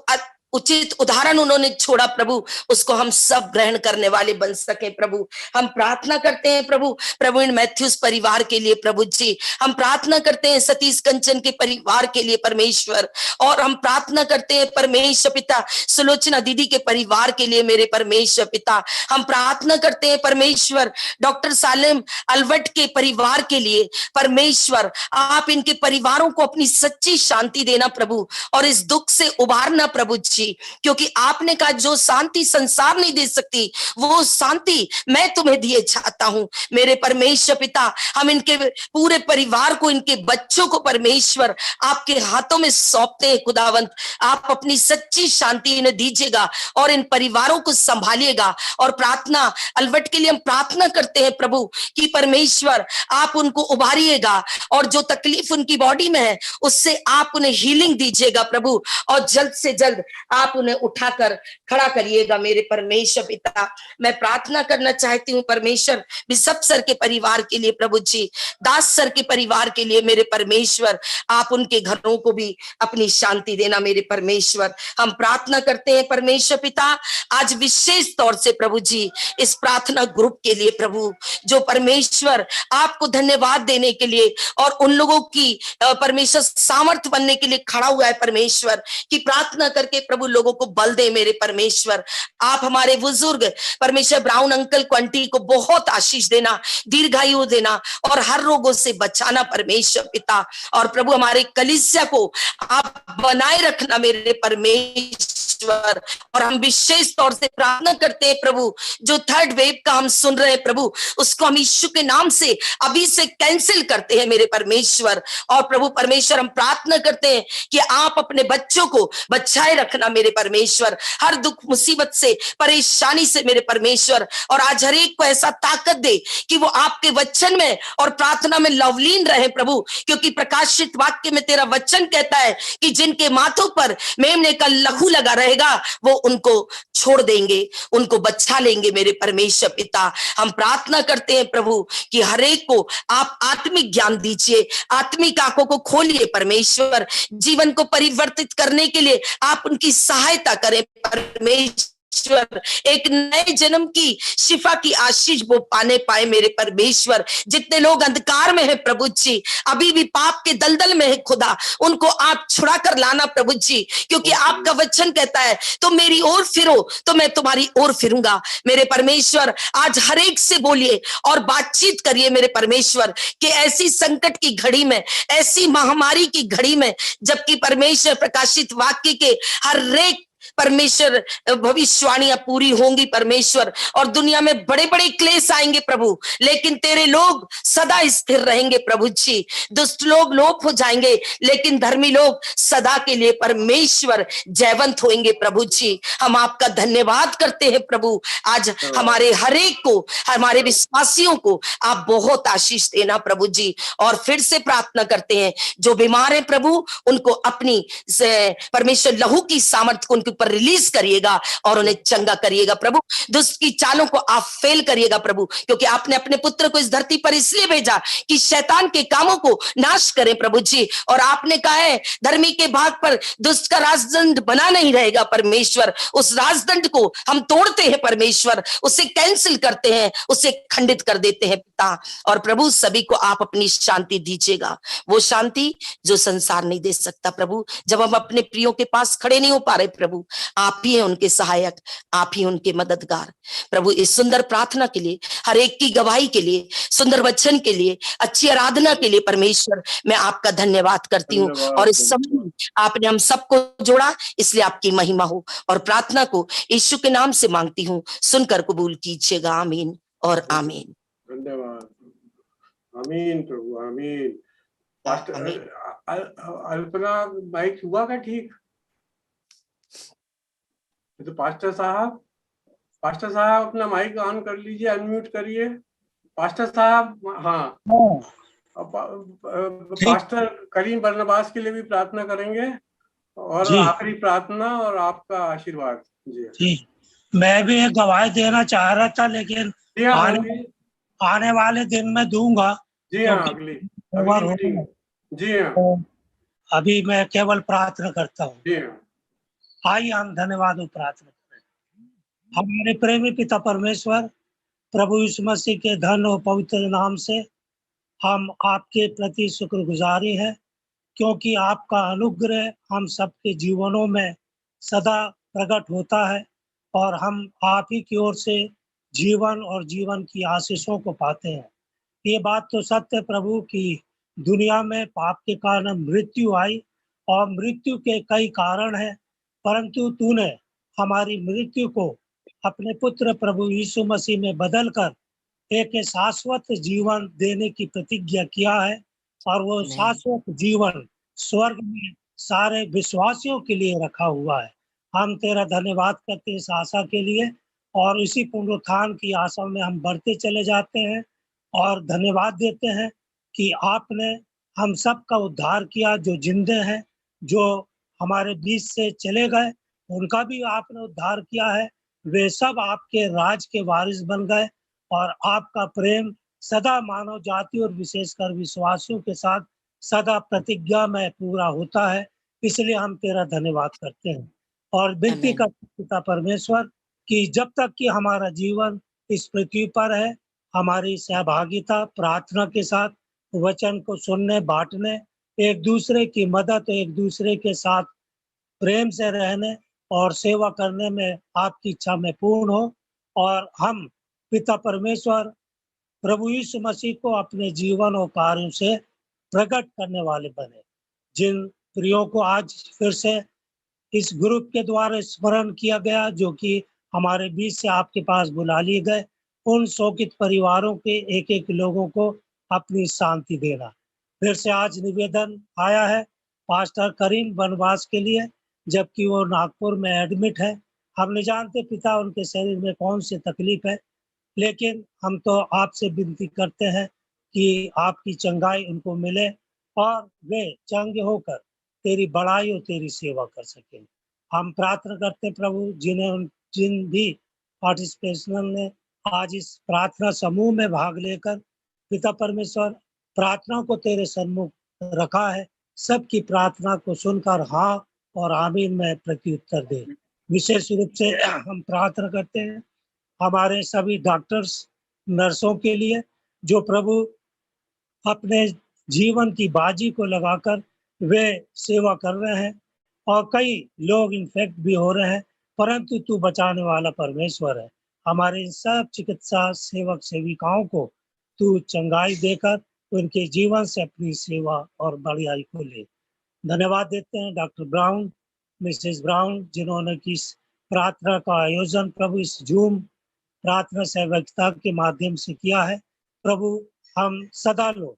उचित उदाहरण उन्होंने छोड़ा प्रभु, उसको हम सब ग्रहण करने वाले बन सके प्रभु। हम प्रार्थना करते हैं प्रभु प्रवीण मैथ्यूस परिवार के लिए प्रभु जी, हम प्रार्थना करते हैं सतीश कंचन के परिवार के लिए परमेश्वर, और हम प्रार्थना करते हैं परमेश्वर पिता सुलोचना दीदी के परिवार के लिए मेरे परमेश्वर पिता। हम प्रार्थना करते हैं परमेश्वर डॉक्टर सालेम अलवट के परिवार के लिए परमेश्वर, आप इनके परिवारों को अपनी सच्ची शांति देना प्रभु और इस दुख से उबारना प्रभु जी, क्योंकि आपने कहा जो शांति संसार नहीं दे सकती वो शांति मैं तुम्हें दिए चाहता हूं मेरे परमेश्वर पिता। हम इनके पूरे परिवार को, इनके बच्चों को परमेश्वर आपके हाथों में सौंपते हैं खुदावंत, आप अपनी सच्ची शांति इन्हें दीजिएगा और इन परिवारों को संभालिएगा। और प्रार्थना अलवट के लिए हम प्रार्थना करते हैं प्रभु कि परमेश्वर आप उनको उबारिएगा और जो तकलीफ उनकी बॉडी में है उससे आप उन्हें हीलिंग दीजिएगा प्रभु, और जल्द से जल्द आप उन्हें उठाकर खड़ा करिएगा मेरे परमेश्वर पिता। मैं प्रार्थना करना चाहती हूँ परमेश्वर बिशप सर के परिवार के लिए प्रभु जी, दास सर के परिवार के लिए मेरे परमेश्वर, आप उनके घरों को भी अपनी शांति देना मेरे परमेश्वर। हम प्रार्थना करते हैं परमेश्वर पिता आज विशेष तौर से प्रभु जी इस प्रार्थना ग्रुप के लिए प्रभु, जो परमेश्वर आपको धन्यवाद देने के लिए और उन लोगों की परमेश्वर सामर्थ्य बनने के लिए खड़ा हुआ है परमेश्वर, कि प्रार्थना करके प्रभु लोगों को बल दे मेरे परमेश्वर। आप हमारे बुजुर्ग परमेश्वर ब्राउन अंकल को, आंटी को बहुत आशीष देना, दीर्घायु देना और हर रोगों से बचाना परमेश्वर पिता। और प्रभु हमारे कलीसिया को आप बनाए रखना मेरे परमेश्वर, परमेश्वर। और हम विशेष तौर से प्रार्थना करते हैं प्रभु, जो थर्ड वेव का हम सुन रहे हैं प्रभु, उसको हम यीशु के नाम से अभी से कैंसिल करते हैं मेरे परमेश्वर। और प्रभु परमेश्वर हम प्रार्थना करते हैं कि आप अपने बच्चों को बचाए रखना मेरे परमेश्वर, हर दुख मुसीबत से, परेशानी से मेरे परमेश्वर। और आज हर एक को ऐसा ताकत दे कि वो आपके वचन में और प्रार्थना में लवलीन रहे प्रभु, क्योंकि प्रकाशित वाक्य में तेरा वचन कहता है कि जिनके माथों पर मेमने का लहू लगा रहेगा वो उनको छोड़ देंगे, उनको बचा लेंगे मेरे परमेश्वर पिता। हम प्रार्थना करते हैं प्रभु कि हर एक को आप आत्मिक ज्ञान दीजिए, आत्मिक आंखों को खोलिए परमेश्वर, जीवन को परिवर्तित करने के लिए आप उनकी सहायता करें परमेश्वर। एक नए जन्म की शिफा की आशीष वो पाने पाए मेरे परमेश्वर। जितने लोग अंधकार में है प्रभु जी, अभी भी पाप के दलदल में है खुदा, उनको आप छुड़ा कर लाना प्रभु जी, क्योंकि आपका वचन कहता है तो मेरी ओर फिरो तो मैं तुम्हारी ओर फिरूंगा मेरे परमेश्वर। आज हर एक से बोलिए और बातचीत करिए मेरे परमेश्वर कि ऐसी संकट की घड़ी में, ऐसी महामारी की घड़ी में, जबकि परमेश्वर प्रकाशित वाक्य के हर एक परमेश्वर भविष्यवाणियां पूरी होंगी परमेश्वर, और दुनिया में बड़े बड़े क्लेश आएंगे प्रभु, लेकिन तेरे लोग सदा स्थिर रहेंगे प्रभु जी। दुष्ट लोग लोप हो जाएंगे लेकिन धर्मी लोग सदा के लिए परमेश्वर जयवंत होंगे प्रभु जी। हम आपका धन्यवाद करते हैं प्रभु। आज हमारे हर एक को, हमारे विश्वासियों को आप बहुत आशीष देना प्रभु जी। और फिर से प्रार्थना करते हैं जो बीमार है प्रभु, उनको अपनी परमेश्वर लहू की सामर्थ्य को उनके ऊपर रिलीज करिएगा और उन्हें चंगा करिएगा प्रभु। दुष्ट की चालों को आप फेल करिएगा प्रभु, क्योंकि आपने अपने पुत्र को इस धरती पर इसलिए भेजा कि शैतान के कामों को नाश करें प्रभु जी। और आपने कहा है धर्मी के भाग पर दुष्ट का राजदंड बना नहीं रहेगा परमेश्वर। उस राजदंड को हम तोड़ते हैं परमेश्वर, उसे कैंसिल करते हैं, उसे खंडित कर देते हैं पिता। और प्रभु सभी को आप अपनी शांति दीजिएगा, वो शांति जो संसार नहीं दे सकता प्रभु। जब हम अपने प्रियों के पास खड़े नहीं हो पा रहे प्रभु, आप ही हैं उनके सहायक, आप ही उनके मददगार प्रभु। इस सुंदर प्रार्थना के लिए, हर एक की गवाही के लिए, सुंदर वचन के लिए, अच्छी आराधना के लिए परमेश्वर मैं आपका धन्यवाद करती हूँ। और इस समय आपने हम सबको जोड़ा, इसलिए आपकी महिमा हो। और प्रार्थना को यीशु के नाम से मांगती हूँ, सुनकर कबूल कीजिएगा। आमीन और आमीन। धन्यवाद। आमीन प्रभु, आमीन। अल्पना माइक हुआ क्या ठीक? तो पास्टर साहब अपना माइक ऑन कर लीजिए, अनम्यूट करिए पास्टर साहब। हाँ, पास्टर करीम बरनबास के लिए भी प्रार्थना करेंगे और आखिरी प्रार्थना और आपका आशीर्वाद। जी, मैं भी एक गवाही देना चाह रहा था, लेकिन आने वाले दिन में दूंगा। जी हाँ, अगली मीटिंग। जी हाँ, अभी मैं केवल प्रार्थना करता हूँ। जी हाँ, आइए हम धन्यवाद प्रार्थना करें। हमारे प्रेमी पिता परमेश्वर, प्रभु यीशु मसीह के धन और पवित्र नाम से हम आपके प्रति शुक्रगुजारी है, क्योंकि आपका अनुग्रह हम सबके जीवनों में सदा प्रकट होता है और हम आप ही की ओर से जीवन और जीवन की आशीषों को पाते हैं। ये बात तो सत्य प्रभु कि दुनिया में पाप के कारण मृत्यु आई और मृत्यु के कई कारण हैं, परंतु तूने हमारी मृत्यु को अपने पुत्र प्रभु यीशु मसीह में बदलकर एक शाश्वत जीवन देने की प्रतिज्ञा किया है। और वो शाश्वत जीवन स्वर्ग में सारे विश्वासियों के लिए रखा हुआ है। हम तेरा धन्यवाद करते हैं इस आशा के लिए, और इसी पुनरुत्थान की आशा में हम बढ़ते चले जाते हैं और धन्यवाद देते हैं कि आपने हम सब का उद्धार किया। जो जिंदे हैं, जो हमारे बीच से चले गए, उनका भी आपने उद्धार किया है। वे सब आपके राज के वारिस बन गए और आपका प्रेम सदा मानव जाति और विशेषकर विश्वासियों के साथ सदा प्रतिज्ञा में पूरा होता है। इसलिए हम तेरा धन्यवाद करते हैं और विनती करते पिता परमेश्वर कि जब तक कि हमारा जीवन इस पृथ्वी पर है, हमारी सहभागिता प्रार्थना के साथ वचन को सुनने, बांटने, एक दूसरे की मदद, एक दूसरे के साथ प्रेम से रहने और सेवा करने में आपकी इच्छा में पूर्ण हो। और हम पिता परमेश्वर प्रभु यीशु मसीह को अपने जीवन और कार्यों से प्रकट करने वाले बने। जिन प्रियों को आज फिर से इस ग्रुप के द्वारा स्मरण किया गया जो कि हमारे बीच से आपके पास बुला लिए गए, उन शोकित परिवारों के एक एक लोगों को अपनी शांति देना। फिर से आज निवेदन आया है पास्टर करीम वनवास के लिए, जबकि वो नागपुर में एडमिट है। हम नहीं जानते पिता उनके शरीर में कौन सी तकलीफ है, लेकिन हम तो आपसे विनती करते हैं कि आपकी चंगाई उनको मिले और वे चंगे होकर तेरी बड़ाई और तेरी सेवा कर सकें। हम प्रार्थना करते प्रभु जिन भी पार्टिसिपेशन ने आज इस प्रार्थना समूह में भाग लेकर पिता परमेश्वर प्रार्थना को तेरे सन्मुख रखा है, सबकी प्रार्थना को सुनकर हाँ और आमीन में प्रत्युत्तर दे। विशेष रूप से हम प्रार्थना करते हैं हमारे सभी डॉक्टर्स नर्सों के लिए जो प्रभु अपने जीवन की बाजी को लगाकर वे सेवा कर रहे हैं और कई लोग इन्फेक्ट भी हो रहे हैं, परंतु तू बचाने वाला परमेश्वर है। हमारे इन सब चिकित्सा सेवक सेविकाओं को तू चंगाई देकर उनके जीवन से अपनी सेवा और बड़ाई को ले। धन्यवाद देते हैं डॉक्टर ब्राउन, मिसेस ब्राउन, जिन्होंने की प्रार्थना का आयोजन प्रभु इस जूम प्रार्थना सहभागिता के माध्यम से किया है। प्रभु हम सदा लोग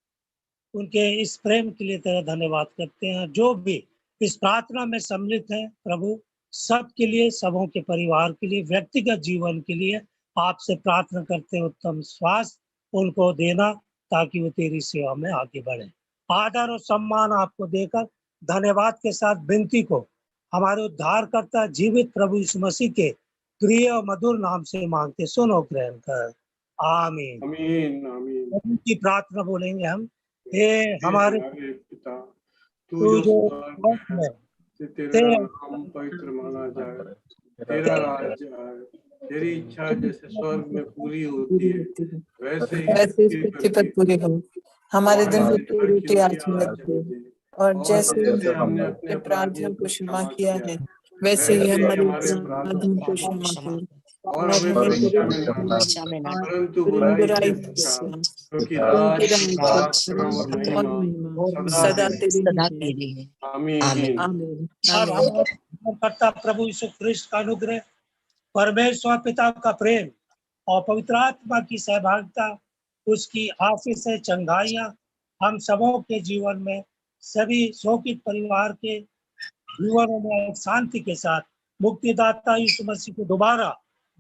उनके इस प्रेम के लिए तेरा धन्यवाद करते हैं। जो भी इस प्रार्थना में सम्मिलित है प्रभु, सबके लिए, सबों के परिवार के लिए, व्यक्तिगत जीवन के लिए आपसे प्रार्थना करते हैं उत्तम स्वास्थ्य उनको देना ताकि वो तेरी सेवा में आगे बढ़े। आदर और सम्मान आपको देकर धन्यवाद के साथ विनती को हमारे उद्धारकर्ता जीवित प्रभु यीशु मसीह के प्रिय और मधुर नाम से मांगते सुनो ग्रहण कर। आमीन आमीन आमीन। की प्रार्थना बोलेंगे हम। हे हमारे पिता, तू जो स्वर्ग में है, तेरा नाम पवित्र माना जाए, तेरा राज्य आए, तेरी इच्छा जैसे स्वर्ग में पूरी होती है वैसे ही पृथ्वी पर पूरी हो। हमारे दिन की रोटी आज हमें दे, और जैसे हमने अपने अपराधियों को क्षमा किया है वैसे ही हमारे अपराधियों को क्षमा कर, और हमें परीक्षा में न डाल, परंतु बुराई से, क्योंकि राज्य और महिमा सदा तेरी है। आमीन आमीन। करता प्रभु यीशु ख्रिस्त का अनुग्रह, परमेश्वर पिता का प्रेम और पवित्र आत्मा की सहभागिता, उसकी आशीष से चंगाइयां हम सबों के जीवन में, सभी शोकित परिवार के जीवनों में शांति के साथ मुक्तिदाता यीशु मसीह को दोबारा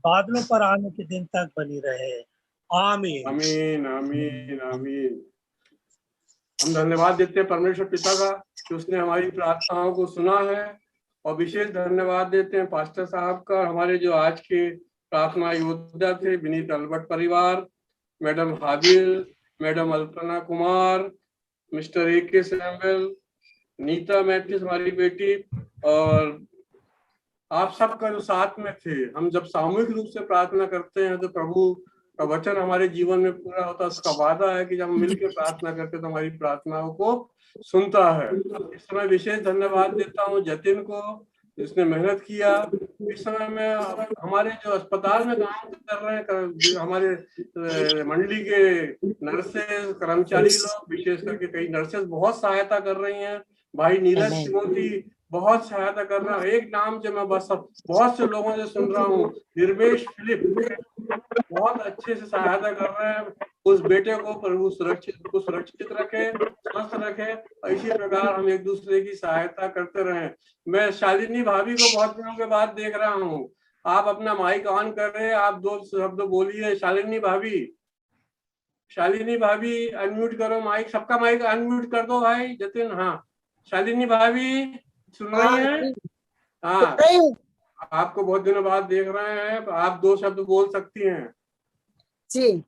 बादलों पर आने के दिन तक बनी रहे। आमीन आमीन आमीन आमीन। हम धन्यवाद देते हैं परमेश्वर पिता का कि उसने हमारी प्रार्थनाओं को सुना है, और विशेष धन्यवाद देते हैं पास्टर साहब का, हमारे जो आज के प्रार्थना योद्धा थे, विनीत अल्बर्ट परिवार, madam Habil, madam Alpana Kumar, mister A K. Samuel, Neeta Mathews हमारी बेटी, और आप सबका जो साथ में थे। हम जब सामूहिक रूप से प्रार्थना करते हैं तो प्रभु का वचन हमारे जीवन में पूरा होता है। उसका वादा है कि जब हम मिलकर प्रार्थना करते हैं तो हमारी प्रार्थनाओं को सुनता है। इस समय विशेष धन्यवाद देता हूँ जतिन को, जिसने मेहनत किया। इस समय में हमारे जो अस्पताल में काम कर रहे हैं, हमारे मंडली के नर्सेज, कर्मचारी लोग, विशेष करके कई नर्सेज बहुत सहायता कर रही हैं। भाई नीरज तिमोती बहुत सहायता कर रहा है। एक नाम जो मैं बस बहुत से लोगों से सुन रहा हूँ, निर्मेश फिलिप बहुत अच्छे से सहायता कर रहे हैं। उस बेटे को प्रभु सुरक्षित रखे, स्वस्थ रखे, और इसी प्रकार हम एक दूसरे की सहायता करते रहें। मैं शालिनी भाभी को बहुत दिनों के बाद देख रहा हूँ। आप अपना माइक ऑन कर रहे हैं, आप दो शब्द बोलिए। शालिनी भाभी अनम्यूट करो माइक, सबका माइक अनम्यूट कर दो भाई। जतिन, हाँ शालिनी भाभी सुन रही हैं? हाँ, आपको बहुत दिनों बाद देख रहे हैं, आप दो शब्द बोल सकती हैं। जी,